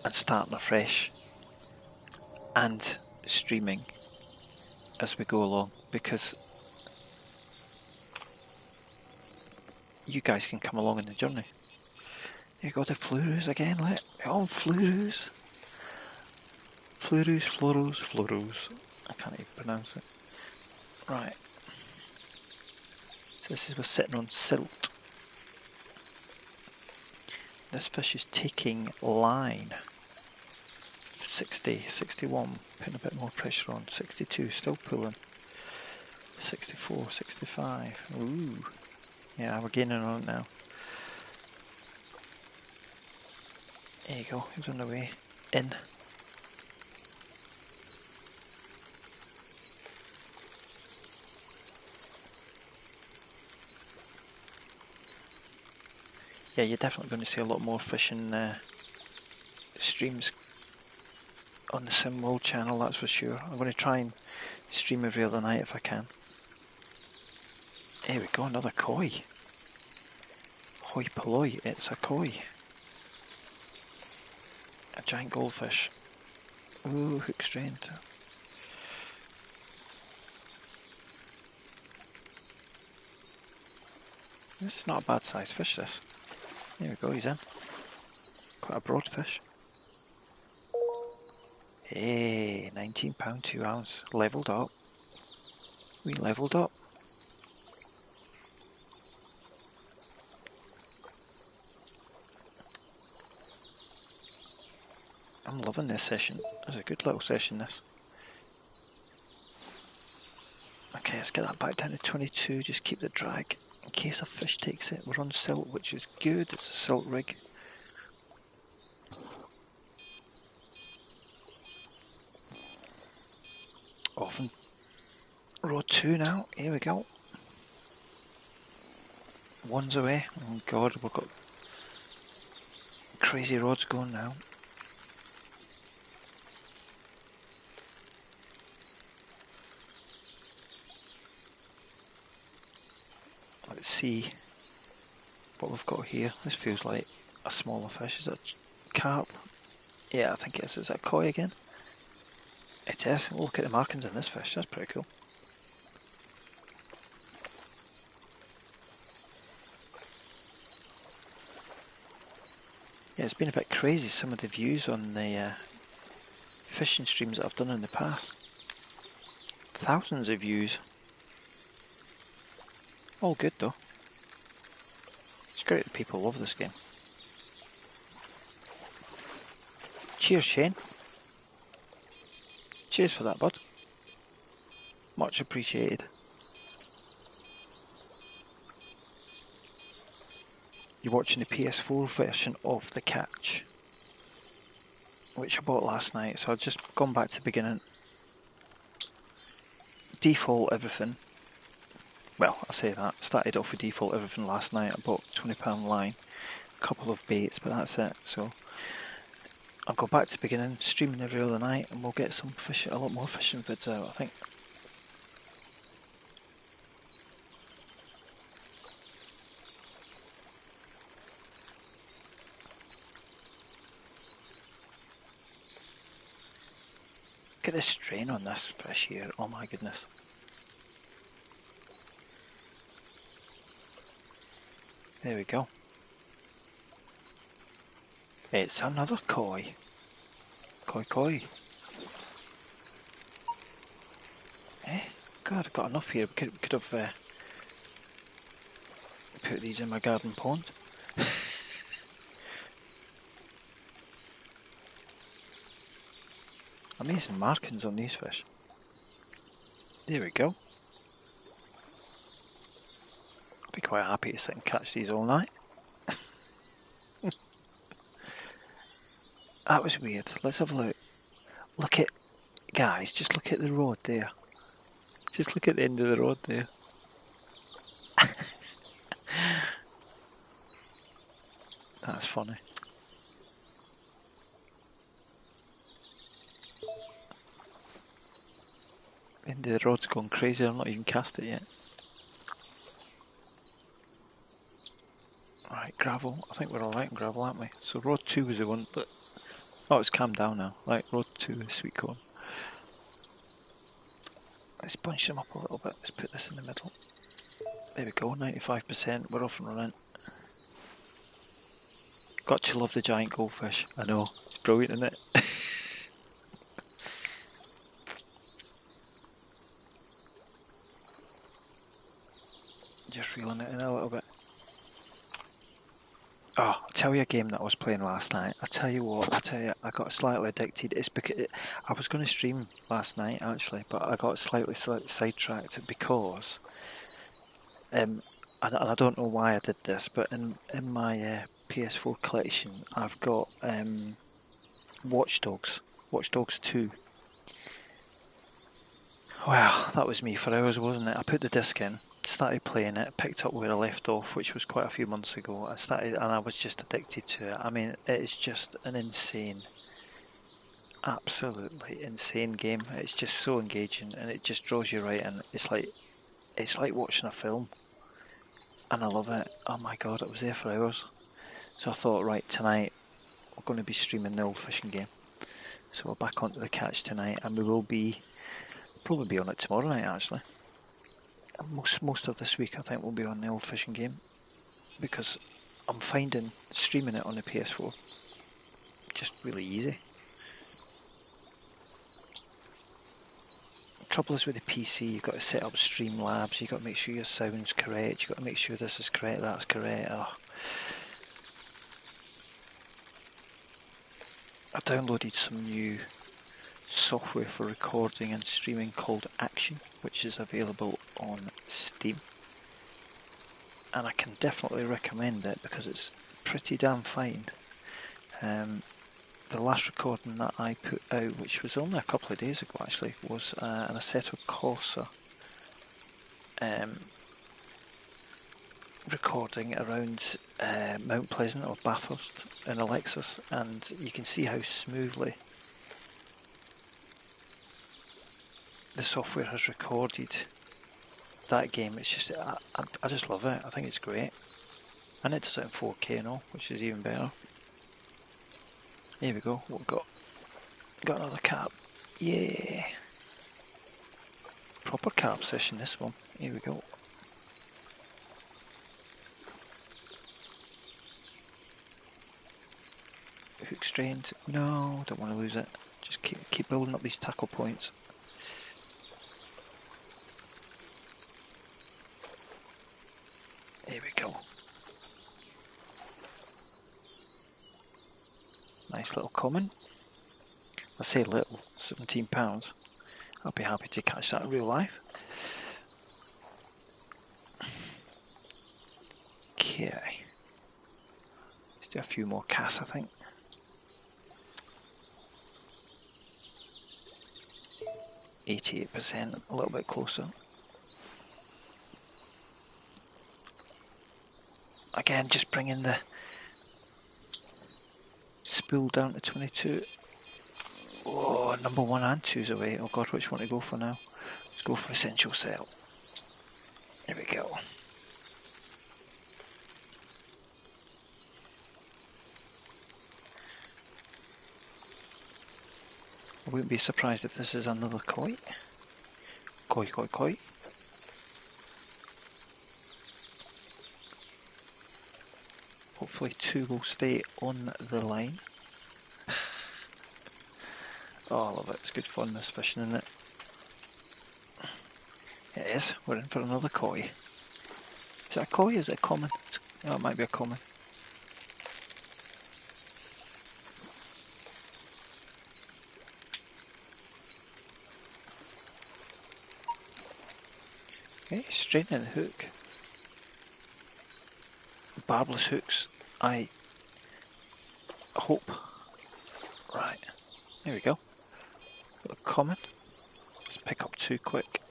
and starting afresh and streaming as we go along, because you guys can come along in the journey. You got the fluorous again, oh, fluorous. Fluorous. I can't even pronounce it. Right. So we're sitting on silt. This fish is taking line. 60, 61, putting a bit more pressure on. 62, still pulling. 64, 65. Ooh. Yeah, we're gaining on it now. There you go, he's on the way in. Yeah, you're definitely going to see a lot more fishing streams on the Sim World channel, that's for sure. I'm going to try and stream every other night if I can. Here we go, another koi. Hoi polloi, it's a koi. A giant goldfish. Ooh, hook strained. This is not a bad sized fish, this. There we go, he's in. Quite a broad fish. Hey, £19 2 ounce. Levelled up. We levelled up. I'm loving this session. It's a good little session, this. Okay, let's get that back down to 22. Just keep the drag in case a fish takes it. We're on silt, which is good. It's a silt rig. Off on rod 2 now. Here we go. One's away. Oh god, we've got crazy rods going now. Let's see what we've got here. This feels like a smaller fish. Is that carp? Yeah, I think it is. Is that koi again? It is. Look at the markings on this fish. That's pretty cool. Yeah, it's been a bit crazy, some of the views on the fishing streams that I've done in the past. Thousands of views. All good though. It's great that people love this game. Cheers, Shane. Cheers for that, bud. Much appreciated. You're watching the PS4 version of the Catch, which I bought last night, so I've just gone back to the beginning. Default everything. Well, I say that. Started off with default everything last night. I bought £20 line, a couple of baits, but that's it. So I'll go back to the beginning, streaming every other night, and we'll get some fish, a lot more fishing vids out, I think. Look at the strain on this fish here, oh my goodness. There we go. It's another koi. Koi koi. Eh? God, I've got enough here. We could have put these in my garden pond. Amazing markings on these fish. There we go. I'll be quite happy to sit and catch these all night. That was weird. Let's have a look. Look at, guys, just look at the road there. Just look at the end of the road there. That's funny. End of the road's going crazy, I've not even cast it yet. Right, gravel. I think we're alright in gravel, aren't we? So road 2 was the one, but... Oh, it's calmed down now. Like, road 2 is sweet corn. Let's bunch them up a little bit. Let's put this in the middle. There we go, 95%. We're off and running. Got to love the giant goldfish. I know, it's brilliant, isn't it? Just reeling it in a little bit. Oh, I'll tell you a game that I was playing last night. I tell you what, I tell you, I got slightly addicted. It's because I was going to stream last night actually, but I got slightly sidetracked because, and I don't know why I did this, but in my PS4 collection, I've got Watch Dogs, Watch Dogs 2. Wow, that was me for hours, wasn't it? I put the disc in, started playing it, picked up where I left off, which was quite a few months ago. And I was just addicted to it. I mean, it is just an insane, absolutely insane game. It's just so engaging, and it just draws you right in. It's like watching a film, and I love it. Oh my god, I was there for hours. So I thought, right, tonight we're going to be streaming the old fishing game. So we're back onto the catch tonight, and we will probably be on it tomorrow night actually. Most of this week I think we'll be on the old fishing game because I'm finding streaming it on the PS4 just really easy. The trouble is with the PC, you've got to set up Streamlabs, you've got to make sure your sound's correct, you've got to make sure this is correct, that's correct. Oh. I downloaded some new software for recording and streaming called Action, which is available on Steam. And I can definitely recommend it because it's pretty damn fine. The last recording that I put out, which was only a couple of days ago actually, was an Assetto Corsa recording around Mount Pleasant or Bathurst in a Lexus, and you can see how smoothly the software has recorded that game. It's just, I just love it. I think it's great, and it does it in 4K and all, which is even better. Here we go. We've got another carp. Yeah, proper carp session this one. Here we go. Hook strained. No, don't want to lose it. Just keep building up these tackle points. Here we go. Nice little common. I say little, £17. I'll be happy to catch that in real life. Okay. Let's do a few more casts, I think. %, a little bit closer. Again, just bringing the spool down to 22. Oh, number 1 and 2's away. Oh god, which one to go for now? Let's go for Essential Cell. There we go. I wouldn't be surprised if this is another koi. Koi, koi, koi. Hopefully 2 will stay on the line. Oh, I love it. It's good fun, this fishing, isn't it? It is. We're in for another koi. Is it a koi or is it a common? Oh, it might be a common. Okay, straightening the hook. Barbless hooks, I hope. Right, there we go. Got a common. Let's pick up 2 quick.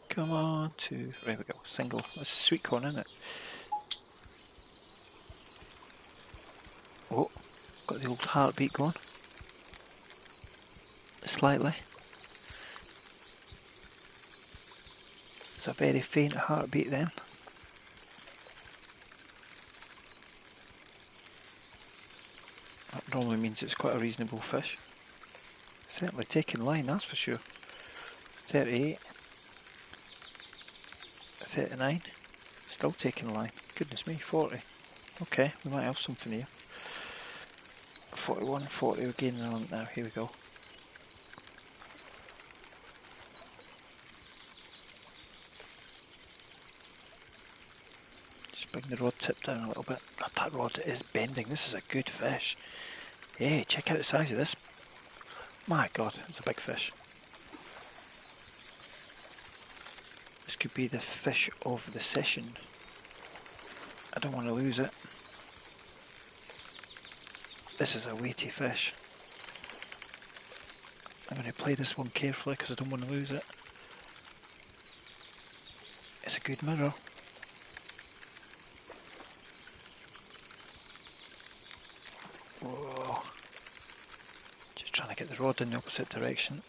Come on, 2. There we go, single. That's a sweet corn, isn't it? Oh, got the old heartbeat going. Slightly. It's a very faint heartbeat then. That normally means it's quite a reasonable fish. Certainly taking line, that's for sure. 38. 39. Still taking line. Goodness me, 40. Okay, we might have something here. 41, 40, we're gaining on now. Here we go. bring the rod tip down a little bit. God, that rod is bending. This is a good fish. Hey, check out the size of this. My God, it's a big fish. This could be the fish of the session. I don't want to lose it. This is a weighty fish. I'm going to play this one carefully because I don't want to lose it. It's a good mirror. Whoa. Just trying to get the rod in the opposite direction.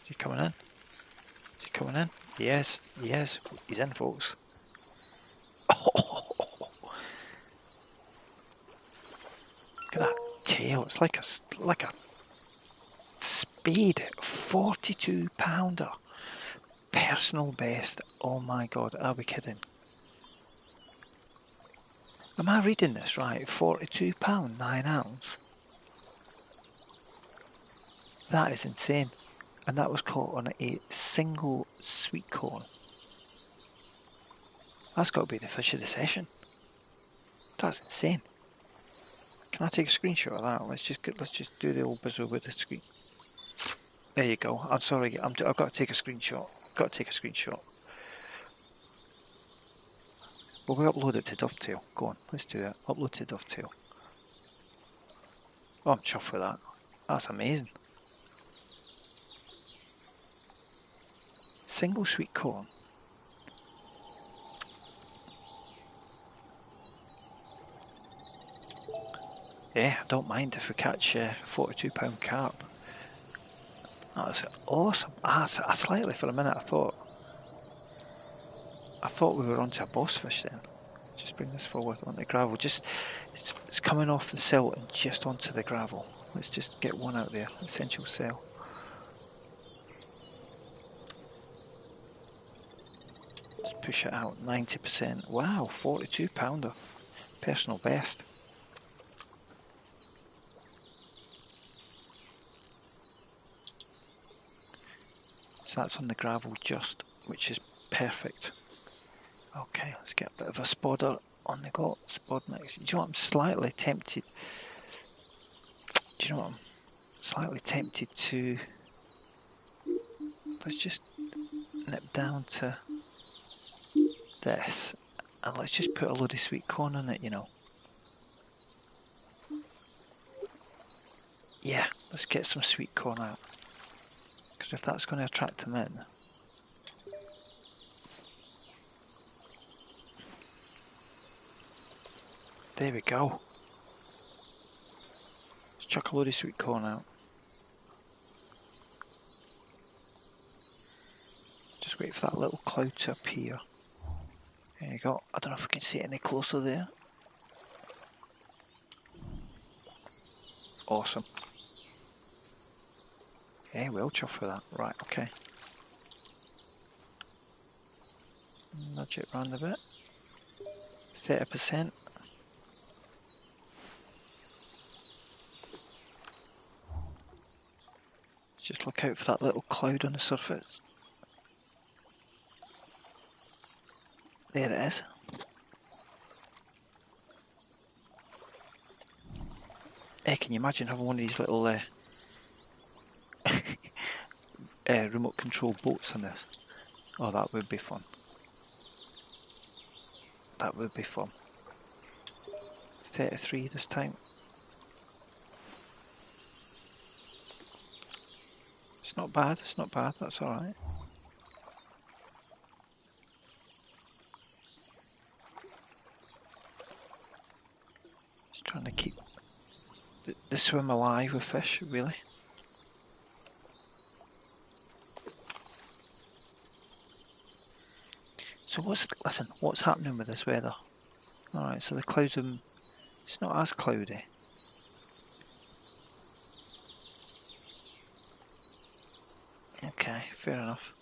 Is he coming in? Is he coming in? Yes, yes, he's in, folks. Oh. Look at that tail. It's like a spade. 42 pounder. Personal best. Oh my God, are we kidding? Am I reading this right? £42, 9 ounce. That is insane. And that was caught on a single sweet corn. That's got to be the fish of the session. That's insane. Can I take a screenshot of that? Let's just do the old bizzle with the screen. There you go. I'm sorry. I've got to take a screenshot. Got to take a screenshot. Well, we upload it to Dovetail. Go on, let's do it. Upload to Dovetail. Oh, I'm chuffed with that. That's amazing. Single sweet corn. Yeah, I don't mind if we catch £42 carp. That's awesome. I slightly, for a minute, I thought we were onto a boss fish then. Just bring this forward on the gravel. It's coming off the silt and just onto the gravel. Let's just get one out there. Essential cell. Let's push it out. 90%. Wow, 42 pounder. Personal best. So that's on the gravel just, which is perfect. Okay, let's get a bit of a spodder on the go. Spod next. Do you know what? I'm slightly tempted. Do you know what? I'm slightly tempted to. Let's just nip down to this, and let's just put a load of sweet corn on it. You know. Yeah, let's get some sweet corn out. Because if that's going to attract them in. There we go. Let's chuck a load of sweet corn out. Just wait for that little cloud to appear. There you go. I don't know if we can see it any closer there. Awesome. Yeah, we'll chuff with that. Right, okay. Nudge it round a bit. 30%. Just look out for that little cloud on the surface. There it is. Hey, can you imagine having one of these little remote control boats on this? Oh, that would be fun. That would be fun. 33 this time. It's not bad, that's alright. Just trying to keep the swim alive with fish, really. So what's happening with this weather? Alright, so the clouds are, it's not as cloudy. Okay, fair enough.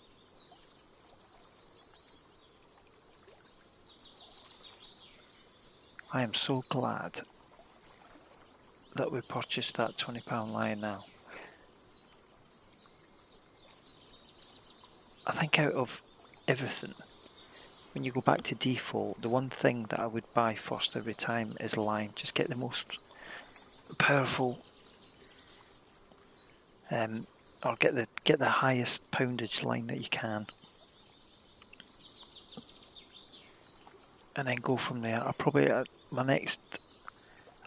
I am so glad that we purchased that £20 line now. I think out of everything, when you go back to default, the one thing that I would buy first every time is line. Just get the most powerful, or get the highest poundage line that you can, and then go from there. I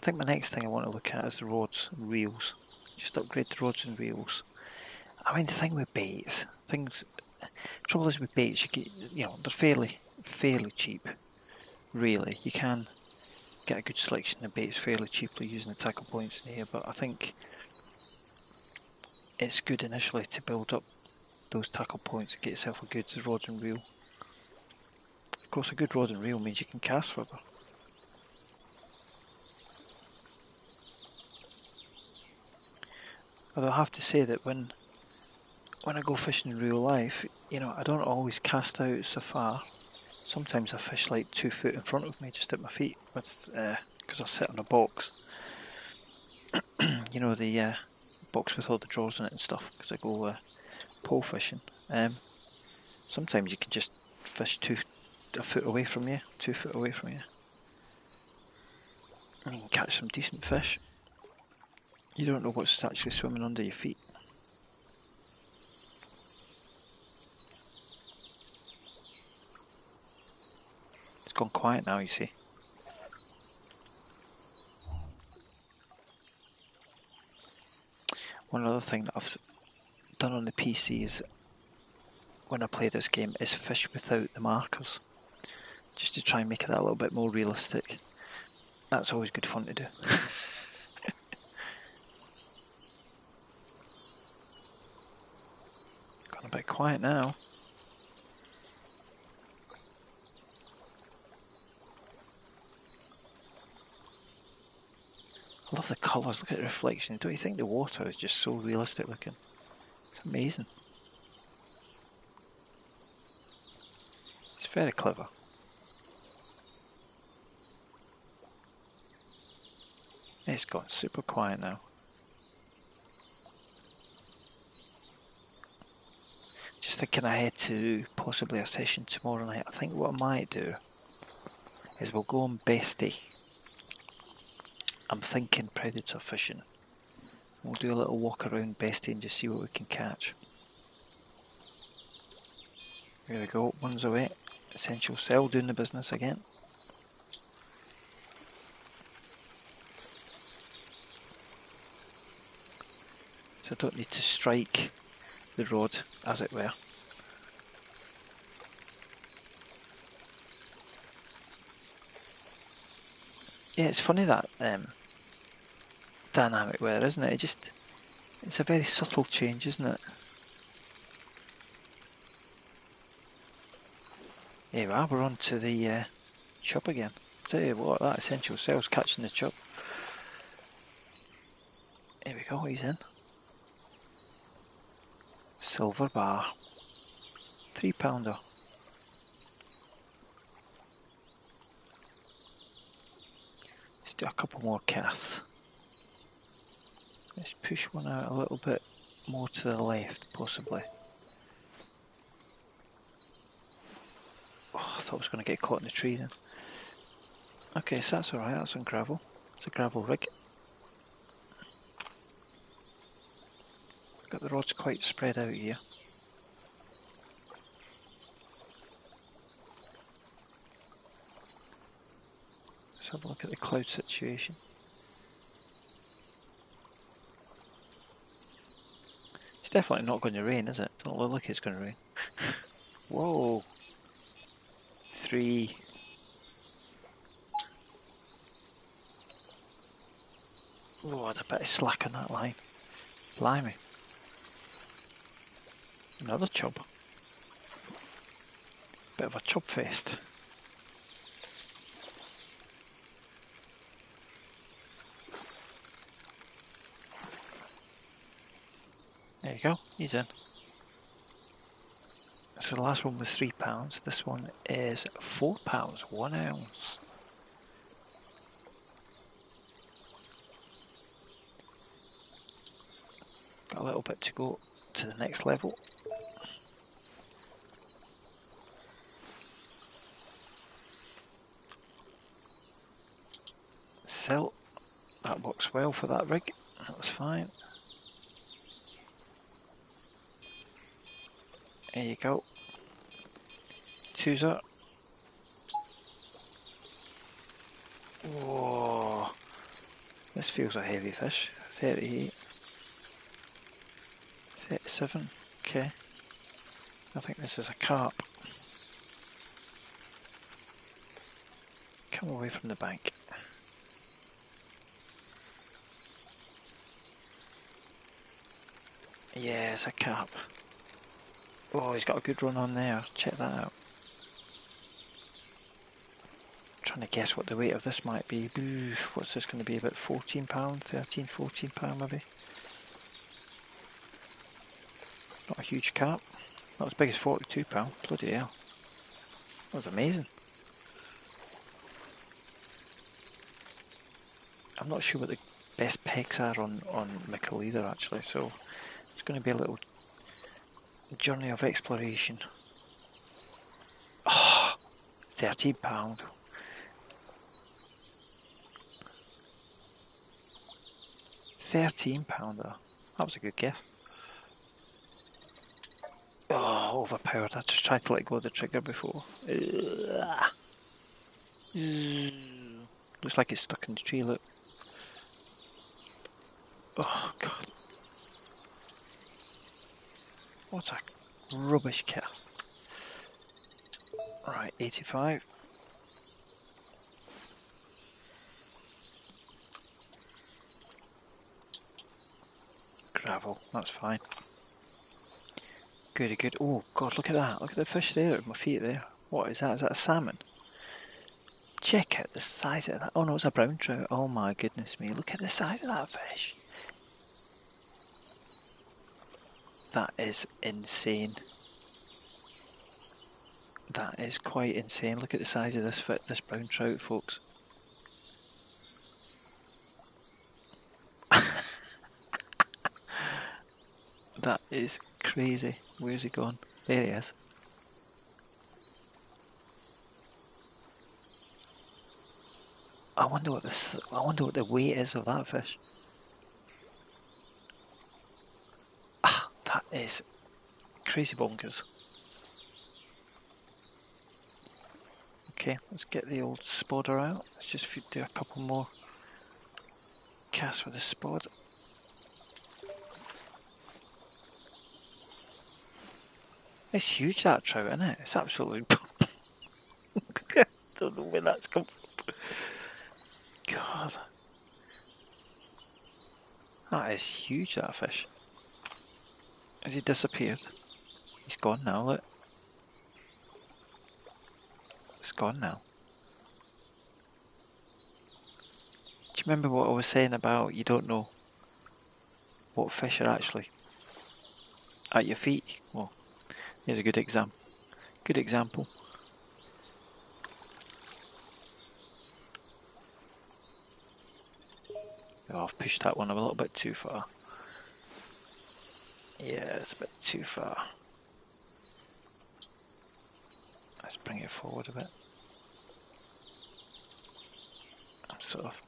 think my next thing I want to look at is the rods and reels. Just upgrade the rods and reels. I mean, the thing with baits, trouble is with baits, they're fairly cheap. Really, you can get a good selection of baits fairly cheaply using the tackle points in here, but I think it's good initially to build up those tackle points and get yourself a good rod and reel. Of course, a good rod and reel means you can cast further. Although I have to say that when I go fishing in real life, I don't always cast out so far. Sometimes I fish like 2 foot in front of me, just at my feet, because I sit on a box. The box with all the drawers in it and stuff, because I go pole fishing. Sometimes you can just fish 2 foot away from you, and you can catch some decent fish. You don't know what's actually swimming under your feet. It's gone quiet now, you see. One other thing that I've done on the PC is, when I play this game, is fish without the markers, just to try and make it that little bit more realistic. That's always good fun to do. Gone a bit quiet now. I love the colours, look at the reflection. Don't you think the water is just so realistic looking? It's amazing. It's very clever. It's gone super quiet now. Just thinking ahead to possibly a session tomorrow night. I think what I might do is we'll go on Bestie. I'm thinking predator fishing. We'll do a little walk around Bestie and just see what we can catch. There we go, one's away. Essential Cell doing the business again. So I don't need to strike the rod, as it were. Yeah, it's funny that dynamic wear, isn't it? It's a very subtle change, isn't it? Here we are, we're on to the chub again. Tell you what, that Essential Cell's catching the chub. Here we go, he's in. Silver bar. 3-pounder. Let's do a couple more casts. Let's push one out a little bit more to the left, possibly. Oh, I thought I was going to get caught in the tree then. Okay, so that's alright, that's on gravel. It's a gravel rig. Got the rods quite spread out here. Let's have a look at the cloud situation. It's definitely not going to rain, is it? It doesn't look like it's going to rain. Whoa! 3. Oh, I had a bit of slack on that line. Blimey. Another chub. Bit of a chub fest. There you go, he's in. So the last one was £3. This one is £4, 1 ounce. Got a little bit to go to the next level. sill. That works well for that rig. That's fine. There you go. Twozer. Whoa. This feels a heavy fish. 38. 37. Okay. I think this is a carp. Come away from the bank. Yeah, it's a carp. Oh, he's got a good run on there. Check that out. Trying to guess what the weight of this might be. What's this going to be? About £14, 13, £14 maybe. Not a huge carp. Not as big as £42. Bloody hell. That was amazing. I'm not sure what the best pegs are on Mickle either actually, so it's going to be a little journey of exploration. Oh, £13. £13 though. That was a good guess. Oh, overpowered. I just tried to let go of the trigger before. Looks like it's stuck in the tree, look. Oh god. What a rubbish cast. Right, 85. Gravel, that's fine. Goody good. Oh god, look at that. Look at the fish there at my feet there. What is that? Is that a salmon? Check out the size of that. Oh no, it's a brown trout. Oh my goodness me. Look at the size of that fish. That is insane. That is quite insane. Look at the size of this brown trout, folks. That is crazy. Where's he gone? There he is. I wonder what the weight is of that fish. Ah, that is crazy bonkers. Okay, let's get the old spodder out. Let's just do a couple more casts with the spod. It's huge, that trout, isn't it? It's absolutely... I don't know where that's come from. God. That is huge, that fish. Has he disappeared? He's gone now, look. It's gone now. Do you remember what I was saying about you don't know what fish are actually at your feet? Well, here's a good example. Good example. Oh, I've pushed that one a little bit too far. Yeah, it's a bit too far. Let's bring it forward a bit. I'm sort of...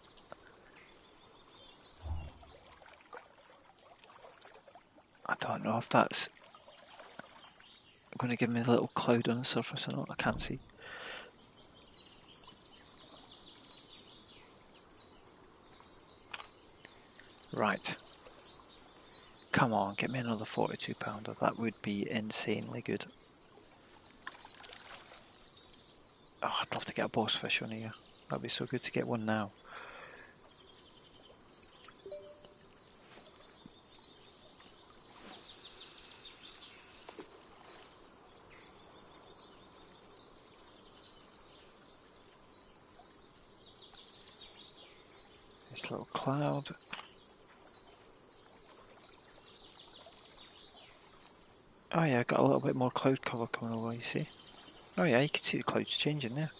I don't know if that's going to give me a little cloud on the surface or not. I can't see. Right. Come on, get me another 42 pounder. That would be insanely good. Oh, I'd love to get a boss fish on here. That'd be so good to get one now. This little cloud. Oh yeah, got a little bit more cloud cover coming over, you see. Oh yeah, you can see the clouds changing there.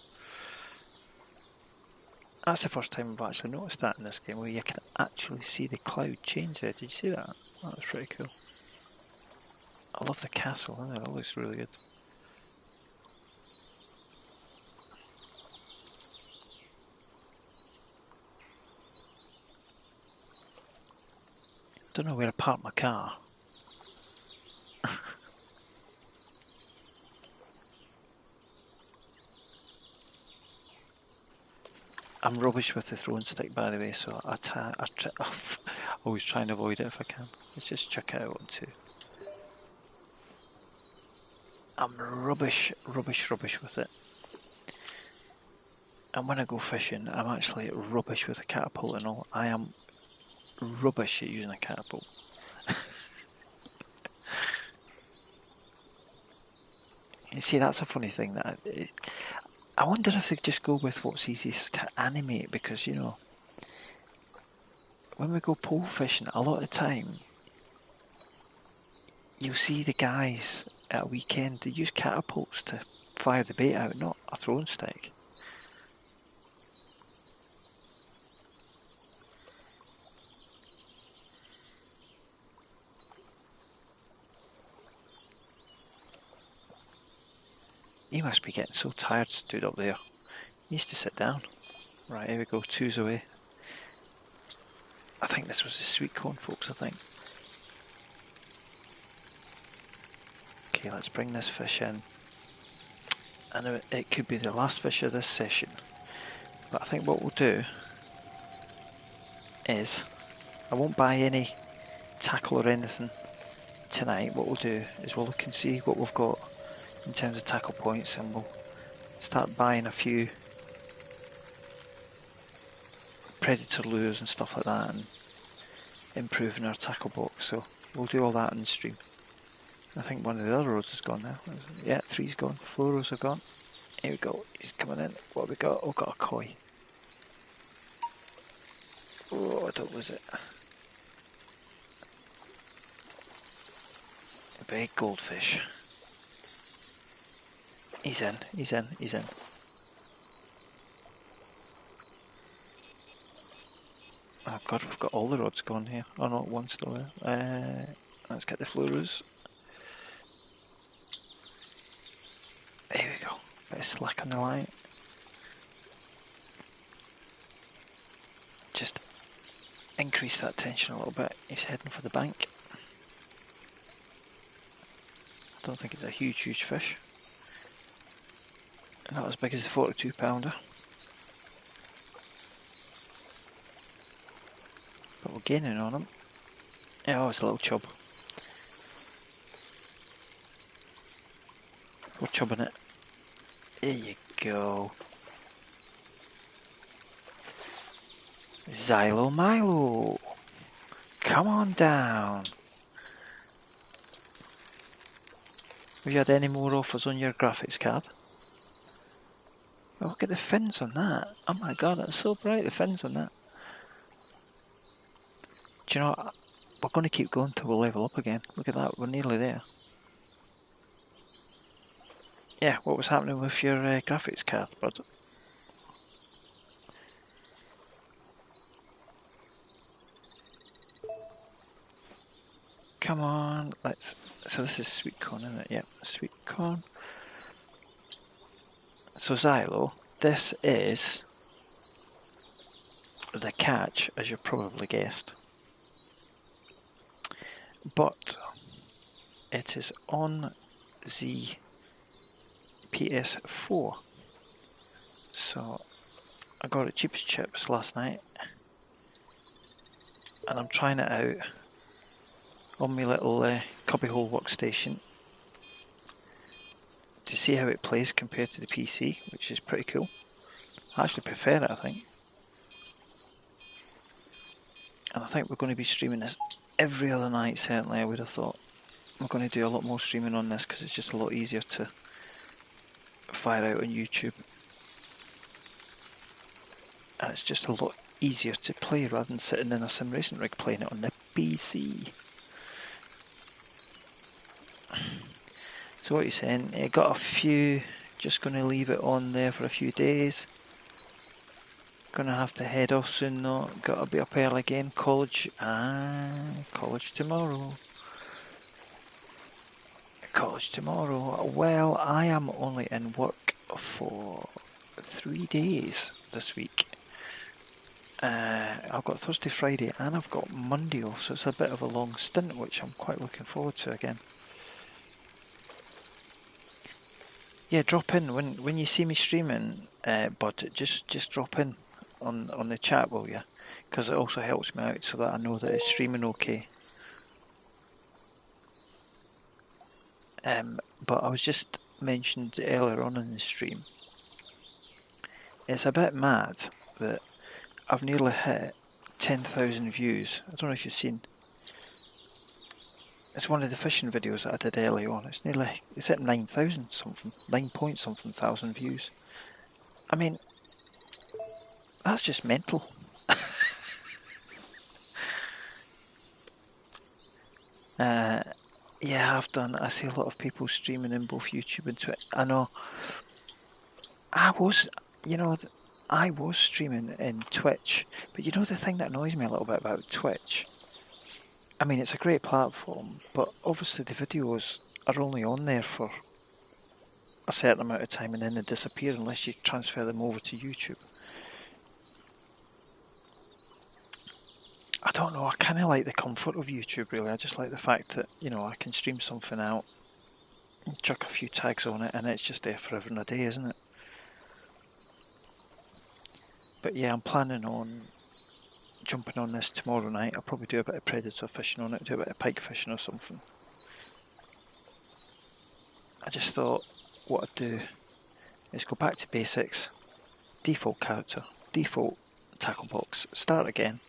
That's the first time I've actually noticed that in this game, where you can actually see the cloud change there. Did you see that? That was pretty cool. I love the castle, isn't it? It looks really good. Don't know where I parked my car. I'm rubbish with the throwing stick, by the way, so I always try and avoid it if I can. Let's just chuck it out on two. I'm rubbish with it. And when I go fishing, I'm actually rubbish with a catapult and all. I am rubbish at using a catapult. You see, that's a funny thing. I wonder if they just go with what's easiest to animate, because, you know, when we go pole fishing, a lot of the time, you'll see the guys at a weekend, they use catapults to fire the bait out, not a throwing stick. He must be getting so tired stood up there. He needs to sit down. Right, here we go, two's away. I think this was the sweet corn, folks, I think. Okay, let's bring this fish in. I know it could be the last fish of this session, but I think what we'll do is, I won't buy any tackle or anything tonight. What we'll do is we'll look and see what we've got in terms of tackle points, and we'll start buying a few predator lures and stuff like that, and improving our tackle box. So we'll do all that in the stream. I think one of the other rods is gone now. Yeah, three's gone. Fluoros are gone. Here we go. He's coming in. What have we got? We've got a koi. Oh, I don't lose it. A big goldfish. He's in. He's in. He's in. Oh god, we've got all the rods gone here. Oh no, one's still there. Let's get the fluoros. There we go. Bit of slack on the line. Just increase that tension a little bit. He's heading for the bank. I don't think it's a huge fish. Not as big as a 42 pounder. But we're gaining on him. Oh, it's a little chub. We're chubbing it. There you go. Xylo Milo. Come on down. Have you had any more offers on your graphics card? Oh, look at the fins on that. Oh my god, that's so bright, the fins on that. Do you know what? We're going to keep going till we level up again. Look at that, we're nearly there. Yeah, what was happening with your graphics card, bud? Come on, let's... So this is sweet corn, isn't it? Yep, sweet corn. So Xylo, this is the catch, as you probably guessed. But it is on the PS4. So I got it cheap as chips last night, and I'm trying it out on my little cubbyhole workstation to see how it plays compared to the PC, which is pretty cool. I actually prefer it, I think. And I think we're going to be streaming this every other night, certainly, I would have thought. We're going to do a lot more streaming on this because it's just a lot easier to fire out on YouTube. And it's just a lot easier to play rather than sitting in a sim racing rig playing it on the PC. So what are you saying? You got a few, just going to leave it on there for a few days. Gonna have to head off soon though, gotta be up early again. College tomorrow. College tomorrow. Well, I am only in work for 3 days this week. I've got Thursday, Friday, and I've got Monday off, so it's a bit of a long stint, which I'm quite looking forward to again. Yeah, drop in when you see me streaming, bud. Just drop in on the chat, will you? Because it also helps me out so that I know that it's streaming okay. But I was just mentioned earlier on in the stream. It's a bit mad that I've nearly hit 10,000 views. I don't know if you've seen. It's one of the fishing videos that I did early on. It's at 9,000 something, 9 point something thousand views. I mean, that's just mental. Yeah, I see a lot of people streaming in both YouTube and Twitch. I know. I was, you know, I was streaming in Twitch, but you know the thing that annoys me a little bit about Twitch? I mean, it's a great platform, but obviously the videos are only on there for a certain amount of time and then they disappear unless you transfer them over to YouTube. I don't know, I kind of like the comfort of YouTube really. I just like the fact that, you know, I can stream something out, chuck a few tags on it and it's just there forever and a day, isn't it? But yeah, I'm planning on jumping on this tomorrow night. I'll probably do a bit of predator fishing on it, do a bit of pike fishing or something. I just thought what I'd do is go back to basics, default character, default tackle box, start again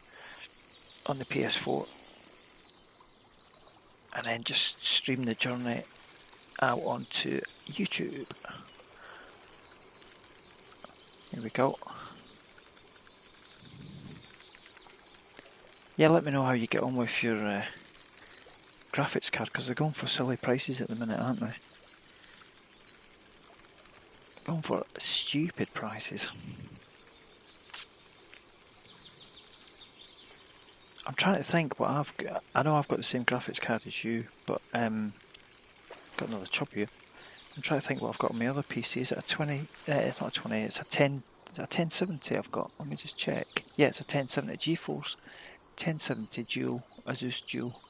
on the PS4 and then just stream the journey out onto YouTube. Here we go. Yeah, let me know how you get on with your graphics card, because they're going for silly prices at the minute, aren't they? Going for stupid prices. I'm trying to think what I've got. I know I've got the same graphics card as you, but got another chub here. I'm trying to think what I've got on my other PC. Is it a 20? It's not a 20. It's a 10. It's a 1070 I've got. Let me just check. Yeah, it's a 1070 GeForce 1070 Dual Asus Dual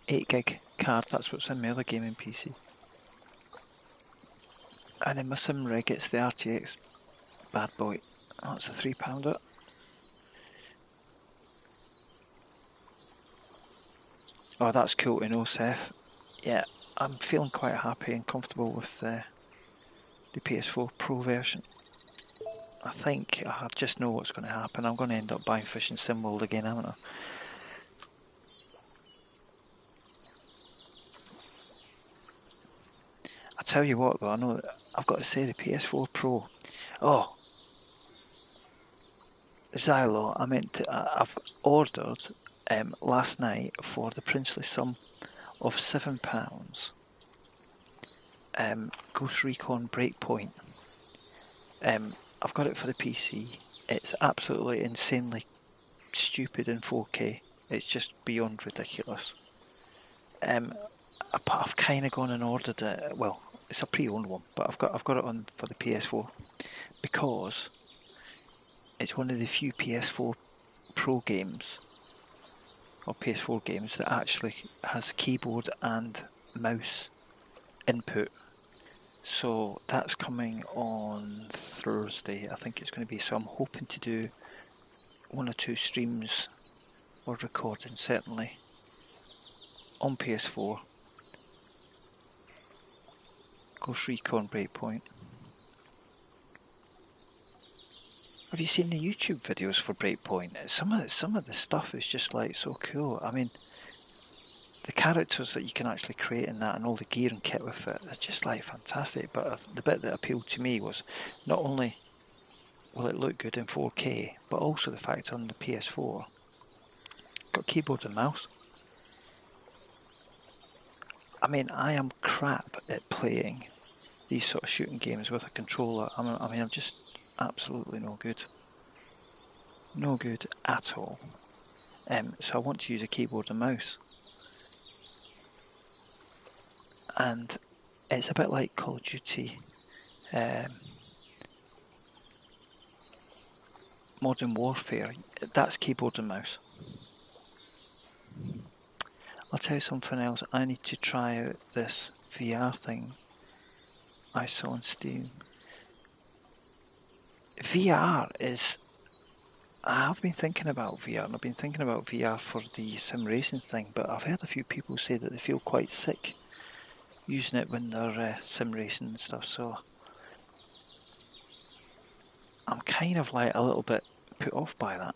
8 gig card. That's what's in my other gaming PC. And in my sim rig, it's the RTX bad boy. Oh, it's a £3. Oh, that's cool to know, Seth. Yeah, I'm feeling quite happy and comfortable with the PS4 Pro version. I think I just know what's going to happen. I'm going to end up buying Fishing Sim World again, haven't I? I tell you what, though, I know I've got to say the PS4 Pro. Oh, Xylo, I've ordered last night for the princely sum of £7. Ghost Recon Breakpoint. I've got it for the PC. It's absolutely insanely stupid in 4K. It's just beyond ridiculous. I've kind of gone and ordered it. Well, it's a pre-owned one, but I've got it on for the PS4 because it's one of the few PS4 Pro games or PS4 games that actually has keyboard and mouse input. So that's coming on Thursday, I think it's going to be. So I'm hoping to do 1 or 2 streams or recording certainly on PS4. Ghost Recon Breakpoint. Have you seen the YouTube videos for Breakpoint? Some of the stuff is just like so cool. I mean, the characters that you can actually create in that and all the gear and kit with it, it's just like fantastic. But the bit that appealed to me was not only will it look good in 4K, but also the fact on the PS4 got keyboard and mouse. I mean, I am crap at playing these sort of shooting games with a controller. I'm just absolutely no good. No good at all. So I want to use a keyboard and mouse. And it's a bit like Call of Duty. Modern Warfare, that's keyboard and mouse. I'll tell you something else, I need to try out this VR thing I saw on Steam. VR is... I've been thinking about VR, and I've been thinking about VR for the sim racing thing, but I've heard a few people say that they feel quite sick using it when they're sim racing and stuff, so I'm kind of like a little bit put off by that.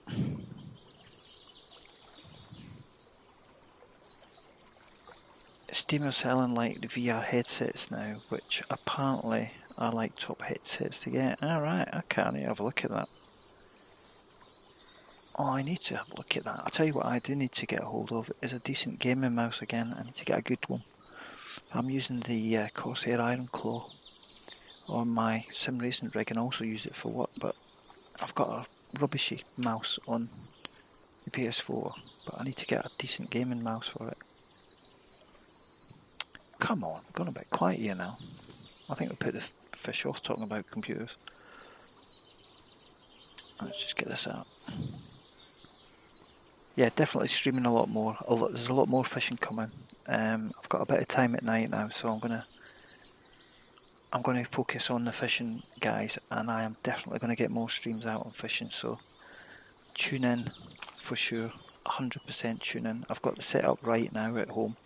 Steam are selling like the VR headsets now, which apparently are like top headsets to get. Alright, okay, I need to have a look at that. Oh, I need to have a look at that. I'll tell you what I do need to get a hold of is a decent gaming mouse again. I need to get a good one. I'm using the Corsair Iron Claw on my sim racing rig and also use it for work, but I've got a rubbishy mouse on the PS4, but I need to get a decent gaming mouse for it. Come on, I'm going a bit quiet here now. I think we put the fish off talking about computers. Let's just get this out. Yeah, definitely streaming a lot more. There's a lot more fishing coming. I've got a bit of time at night now, so I'm gonna focus on the fishing, guys, and I am definitely gonna get more streams out on fishing. So tune in for sure, 100% tune in. I've got the setup right now at home.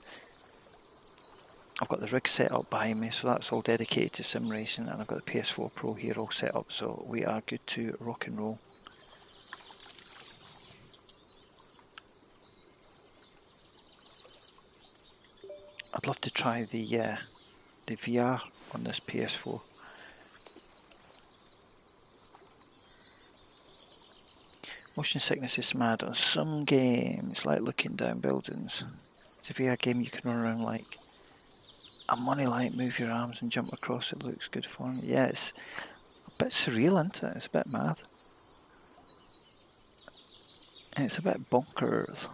I've got the rig set up behind me, so that's all dedicated to sim racing, and I've got the PS4 Pro here all set up, so we are good to rock and roll. I'd love to try the VR on this PS4. Motion sickness is mad on some games, like looking down buildings. It's a VR game you can run around like a money light, move your arms and jump across. It looks good fun. Yeah, it's a bit surreal, isn't it? It's a bit mad. And it's a bit bonkers.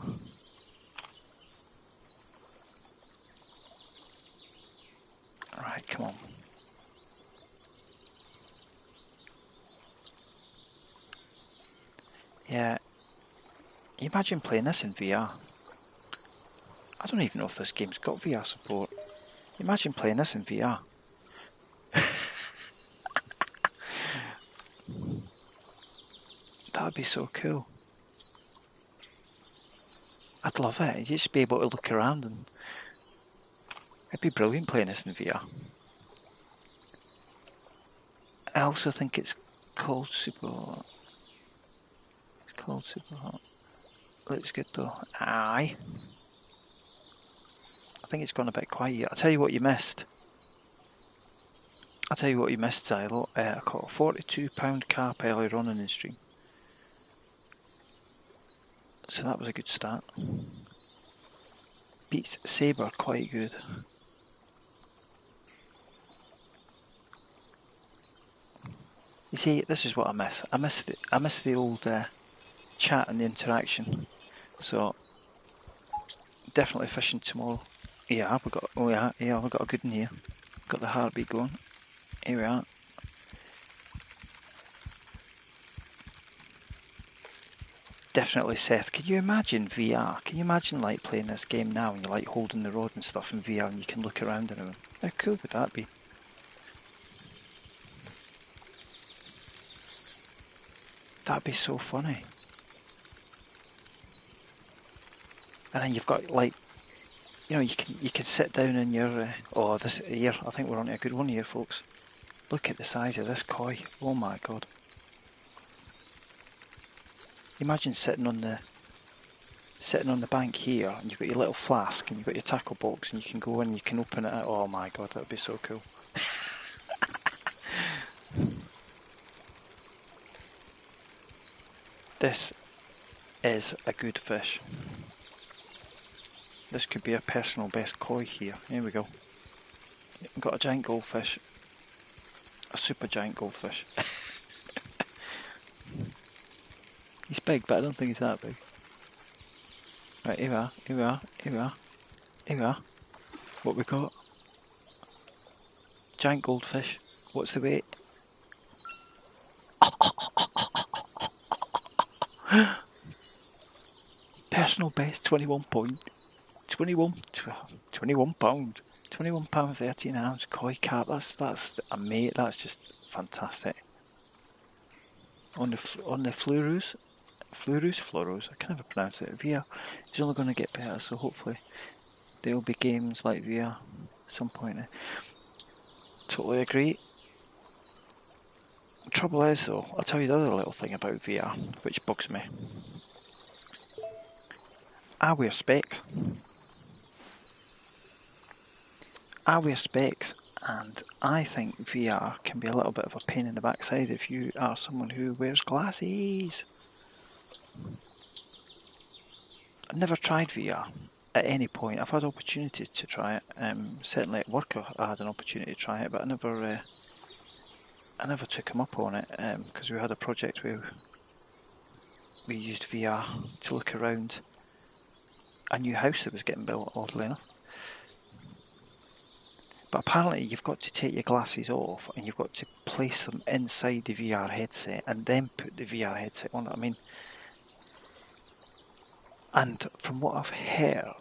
Right, come on. Yeah. Imagine playing this in VR. I don't even know if this game's got VR support. Imagine playing this in VR. That would be so cool. I'd love it. You'd just be able to look around, and it'd be brilliant playing this in VR. I also think it's called Super Hot. It's called Super Hot. Looks good though. Aye. I think it's gone a bit quiet. I'll tell you what you missed. Xylo. I caught a £42 carp earlier on in the stream. So that was a good start. Beats Sabre quite good. You see, this is what I miss. I miss the old chat and the interaction. So definitely fishing tomorrow. Yeah, we've got a good one here. Got the heartbeat going. Here we are. Definitely, Seth. Can you imagine VR? Can you imagine like playing this game now and you're like holding the rod and stuff in VR and you can look around and everything? How cool would that be? That'd be so funny. And then you've got like, you know, you can sit down in your oh, this here. I think we're on to a good one here, folks. Look at the size of this koi. Oh my god! Imagine sitting on the bank here, and you've got your little flask, and you've got your tackle box, and you can go in, and you can open it. Oh my god, that'd be so cool. This is a good fish. This could be a personal best koi here. Here we go. We've got a giant goldfish. A super giant goldfish. He's big, but I don't think he's that big. Right, here we are, here we are, here we are, here we are. What we got? Giant goldfish. What's the weight? Personal best 21 point. 21 £21. £21 13 ounce koi carp. That's a mate. That's just fantastic. On the fluorus, I can never pronounce it. VR is only going to get better, so hopefully there will be games like VR at some point. Totally agree. The trouble is, though, I'll tell you the other little thing about VR, which bugs me. I wear specs. And I think VR can be a little bit of a pain in the backside if you are someone who wears glasses. I've never tried VR at any point. I've had opportunities to try it. Certainly at work I had an opportunity to try it, but I never took him up on it because we had a project where we used VR to look around a new house that was getting built, oddly enough. But apparently you've got to take your glasses off and you've got to place them inside the VR headset and then put the VR headset on. I mean, and from what I've heard,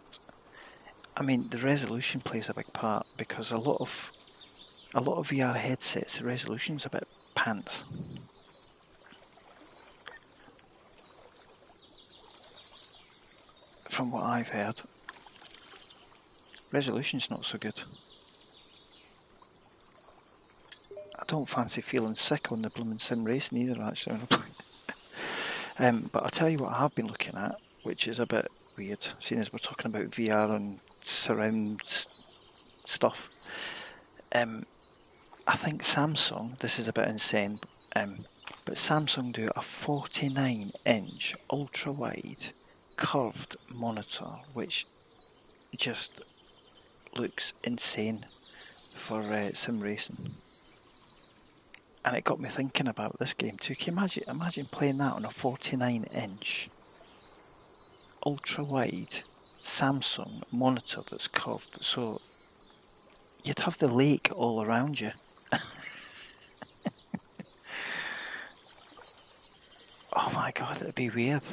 I mean the resolution plays a big part because a lot of VR headsets, the resolution's a bit pants. From what I've heard, resolution's not so good. I don't fancy feeling sick on the blooming sim racing either, actually. But I'll tell you what I have been looking at, which is a bit weird, seeing as we're talking about VR and surround stuff. I think Samsung, this is a bit insane, but Samsung do a 49-inch ultra-wide curved monitor, which just looks insane for sim racing. And it got me thinking about this game too. Can you imagine playing that on a 49-inch ultra-wide Samsung monitor that's curved, so you'd have the lake all around you. Oh my god, it'd be weird.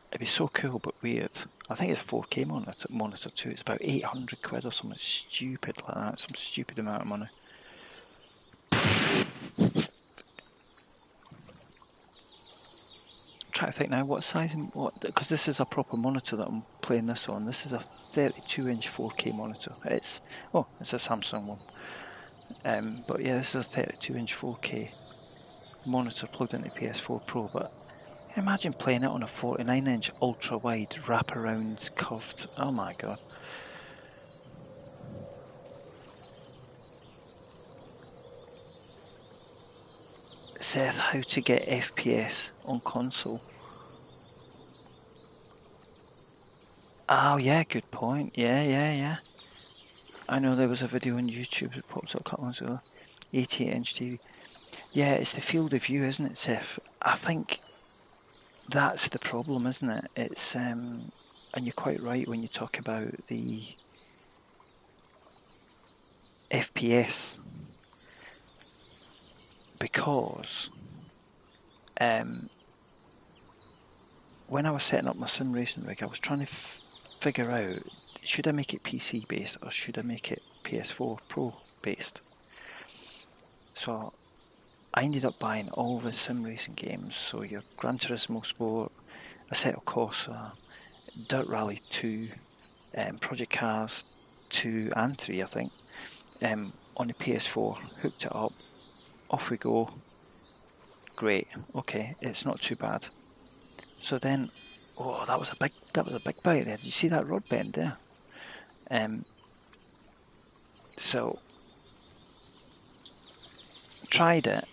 It'd be so cool but weird. I think it's a 4K monitor too. It's about 800 quid or something stupid like that. Some stupid amount of money. Trying to think now what size because this is a proper monitor that I'm playing this on. This is a 32-inch 4K monitor. It's a Samsung one. But yeah, this is a 32-inch 4K monitor plugged into PS4 Pro. But imagine playing it on a 49-inch ultra-wide wraparound curved. Oh my god. Seth, how to get FPS on console? Oh yeah, good point. Yeah. I know there was a video on YouTube that popped up a couple months ago. 88-inch TV. Yeah, it's the field of view, isn't it, Seth? I think that's the problem, isn't it? It's and you're quite right when you talk about the FPS. Because when I was setting up my sim racing rig, I was trying to figure out, should I make it PC based or should I make it PS4 Pro based? So I ended up buying all the sim racing games, so your Gran Turismo Sport, Assetto Corsa, Dirt Rally 2, Project Cars 2 and 3 I think, on the PS4, hooked it up, off we go. Great, okay, it's not too bad. So then, that was a big bite there. Did you see that rod bend there? So tried it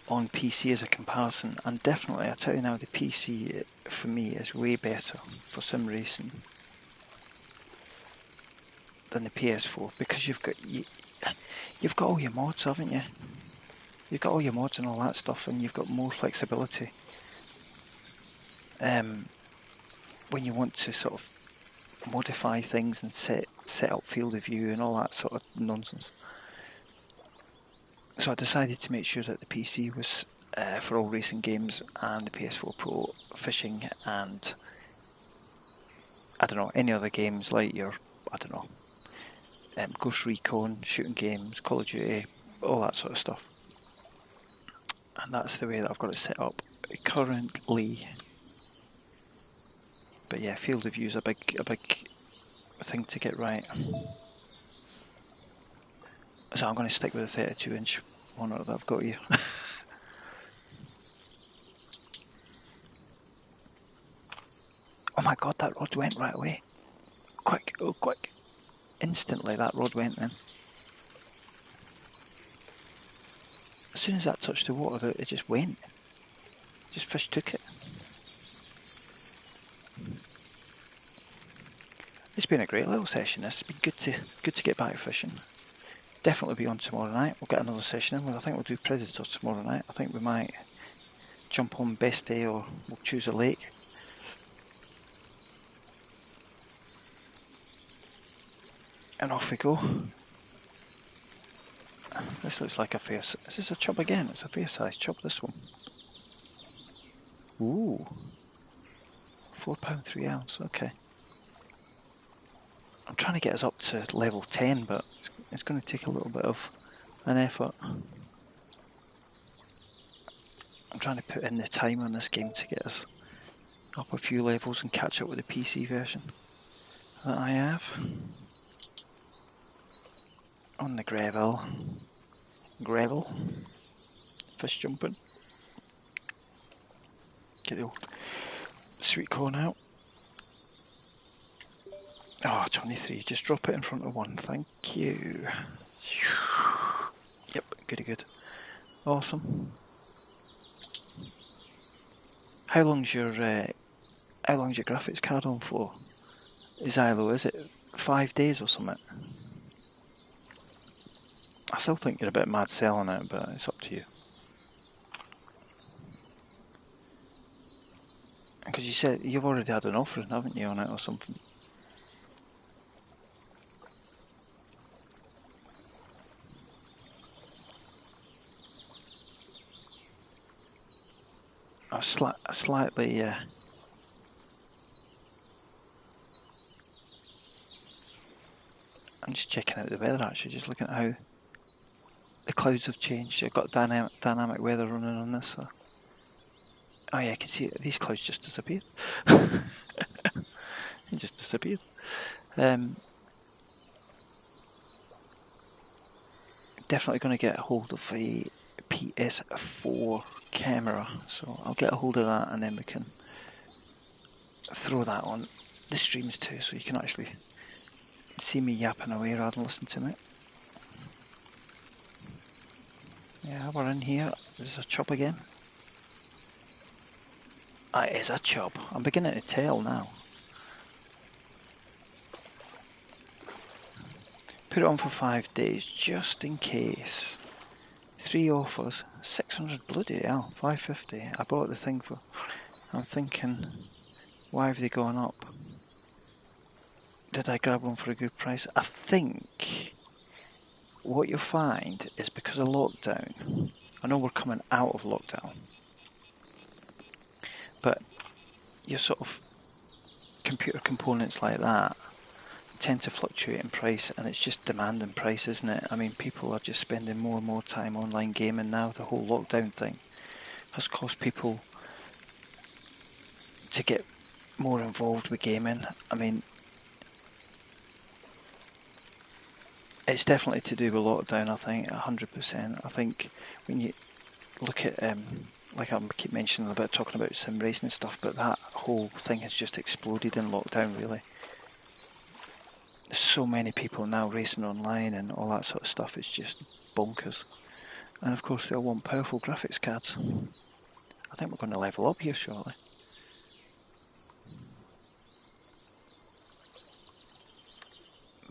on PC as a comparison, and definitely, I tell you now, the PC for me is way better for sim racing than the PS4 because you've got all your mods, haven't you? You've got all your mods and all that stuff, and you've got more flexibility. When you want to sort of modify things and set up field of view and all that sort of nonsense. So I decided to make sure that the PC was for all racing games and the PS4 Pro fishing and I don't know, any other games like your, I don't know, Ghost Recon, shooting games, Call of Duty, all that sort of stuff. And that's the way that I've got it set up currently. But yeah, field of view is a big thing to get right. So I'm going to stick with the 32-inch monitor that I've got here. Oh my god, that rod went right away. Quick, oh quick. Instantly that rod went then. As soon as that touched the water, it just went. Just fish took it. It's been a great little session. It's been good to get back fishing. Definitely be on tomorrow night. We'll get another session in. I think we'll do Predators tomorrow night. I think we might jump on best day or we'll choose a lake. And off we go. This looks like a fair... Is this a chub again? It's a fair size chub, this one. Ooh. £4, 3 ounce, okay. I'm trying to get us up to level 10, but it's going to take a little bit of an effort. I'm trying to put in the time on this game to get us up a few levels and catch up with the PC version that I have. On the gravel. Fish jumping. Get the old sweet corn out. Oh, 23. Just drop it in front of one. Thank you. Yep, goody good. Awesome. How long's your graphics card on for? Xylo, is it 5 days or something? I still think you're a bit mad selling it, but it's up to you. Because you said you've already had an offering, haven't you, on it or something? Slightly. I'm just checking out the weather actually, just looking at how the clouds have changed. I've got dynamic weather running on this. So. Oh yeah, I can see it. These clouds just disappeared. It just disappeared. Definitely going to get a hold of a PS4 camera, so I'll get a hold of that and then we can throw that on the streams too, so you can actually see me yapping away rather than listen to me. Yeah, we're in here. This is a chub again. It is a chub. I'm beginning to tell now. Put it on for 5 days, just in case. 3 offers, 600 bloody hell, 550. I bought the thing for... I'm thinking, why have they gone up? Did I grab one for a good price? I think what you'll find is because of lockdown. I know we're coming out of lockdown. But your sort of computer components like that tend to fluctuate in price, and it's just demand and price, isn't it? I mean, people are just spending more and more time online gaming now. The whole lockdown thing has caused people to get more involved with gaming. I mean, it's definitely to do with lockdown, I think, 100%. I think when you look at, like I keep mentioning about talking about sim racing and stuff, but that whole thing has just exploded in lockdown, really. There's so many people now racing online and all that sort of stuff. It's just bonkers. And of course they all want powerful graphics cards. I think we're going to level up here shortly.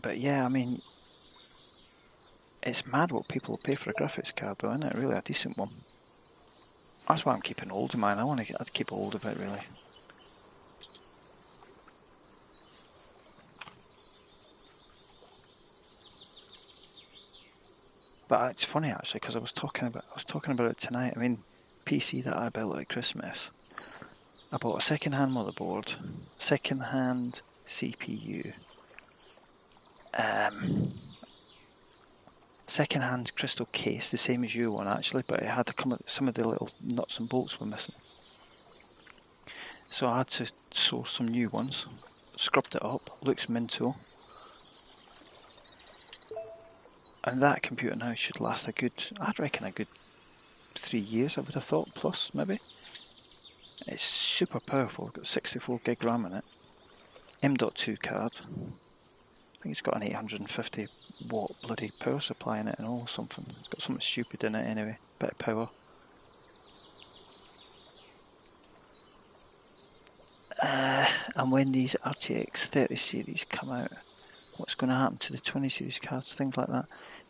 But yeah, I mean, it's mad what people pay for a graphics card though, isn't it? Really a decent one. That's why I'm keeping hold of mine. I'd keep hold of it really. But it's funny actually, because I was talking about it tonight. I mean, PC that I built at Christmas. I bought a second-hand motherboard, second-hand CPU, second-hand crystal case, the same as your one actually, but it had to come with some of the little nuts and bolts were missing. So I had to source some new ones, scrubbed it up, looks minto. And that computer now should last I'd reckon a good 3 years, I would have thought, plus maybe. It's super powerful, got 64 gig RAM in it. M.2 card. I think it's got an 850 watt bloody power supply in it and all something. It's got something stupid in it anyway, bit of power. And when these RTX 30 series come out, what's going to happen to the 20 series cards, things like that?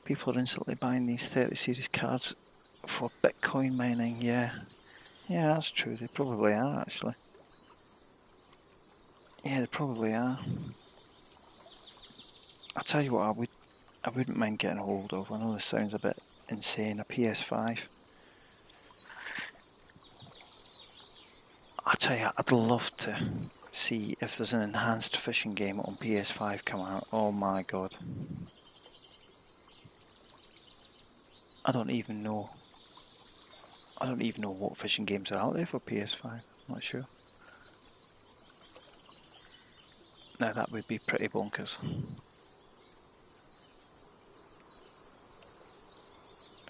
People are instantly buying these 30 series cards for Bitcoin mining, yeah. Yeah, that's true, they probably are actually. Yeah, they probably are. I'll tell you what, I wouldn't mind getting hold of, I know this sounds a bit insane, a PS5. I tell you, I'd love to see if there's an enhanced fishing game on PS5 come out. Oh my god. I don't even know what fishing games are out there for PS5. I'm not sure. Now that would be pretty bonkers.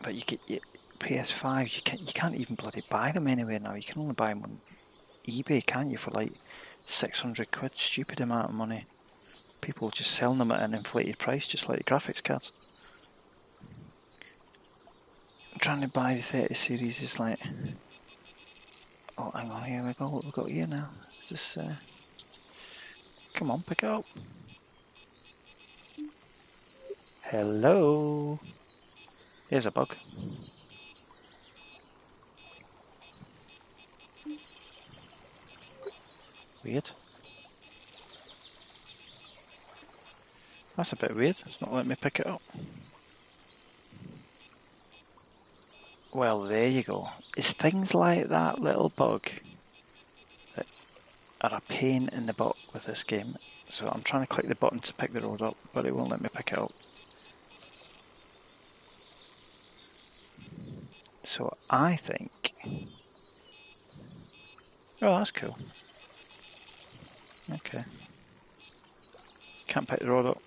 But you get PS5s, you can't even bloody buy them anywhere now. You can only buy them on eBay, can't you, for like 600 quid, stupid amount of money. People just selling them at an inflated price, just like the graphics cards. Trying to buy the 30 series is like, oh hang on, here we go, what we've got here now. Just come on, pick it up. Hello. Here's a bug. Weird. That's a bit weird, it's not letting me pick it up. Well, there you go. It's things like that little bug that are a pain in the butt with this game. So I'm trying to click the button to pick the rod up, but it won't let me pick it up. So I think... Oh, that's cool. Okay. Can't pick the rod up.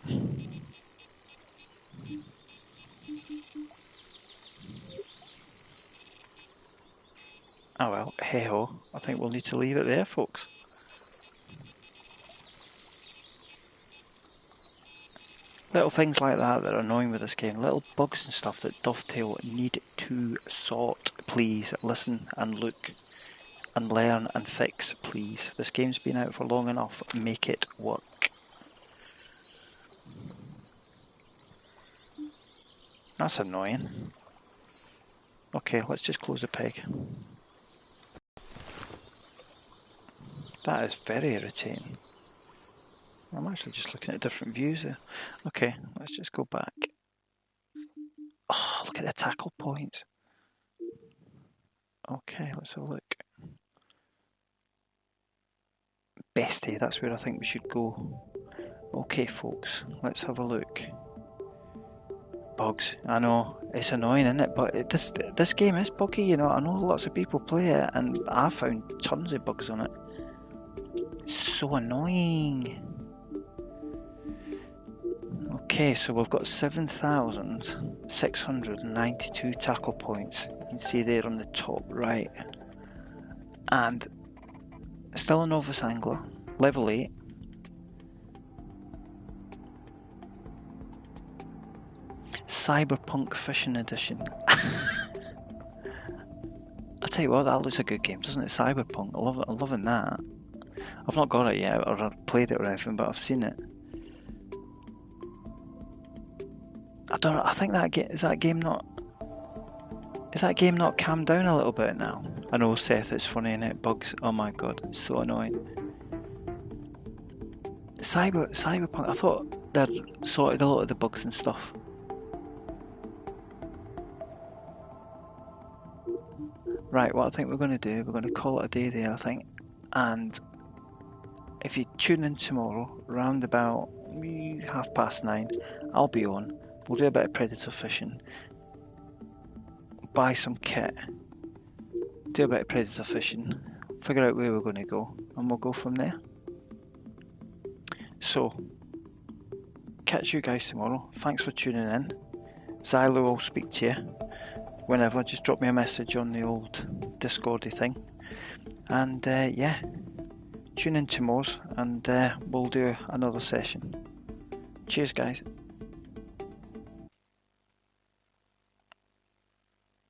Oh well, hey ho. I think we'll need to leave it there, folks. Little things like that that are annoying with this game, little bugs and stuff that Dovetail need to sort. Please listen and look and learn and fix, please. This game's been out for long enough, make it work. That's annoying. Okay, let's just close the peg. That is very irritating. I'm actually just looking at different views there. Okay, let's just go back. Oh, look at the tackle points. Okay, let's have a look. Bestie, that's where I think we should go. Okay, folks, let's have a look. Bugs, I know, it's annoying, isn't it? But this game is buggy, you know. I know lots of people play it, and I've found tons of bugs on it. It's so annoying. Okay, so we've got 7,692 tackle points. You can see there on the top right. And still a novice angler, level 8. Cyberpunk Fishing Edition. I tell you what, that looks a good game, doesn't it? Cyberpunk, I love it. I'm loving that. I've not got it yet, or I've played it or anything, but I've seen it. I don't know. I think is that game not calmed down a little bit now? I know, Seth, it's funny, and it bugs. Oh my god, it's so annoying. Cyberpunk. I thought they'd sorted a lot of the bugs and stuff. Right, what I think we're going to do, we're going to call it a day there, I think. And if you tune in tomorrow, round about 9:30, I'll be on. We'll do a bit of predator fishing, buy some kit, do a bit of predator fishing, figure out where we're going to go, and we'll go from there. So, catch you guys tomorrow. Thanks for tuning in. Xylo will speak to you whenever. Just drop me a message on the old Discordy thing. And yeah, tune in tomorrow and we'll do another session. Cheers, guys.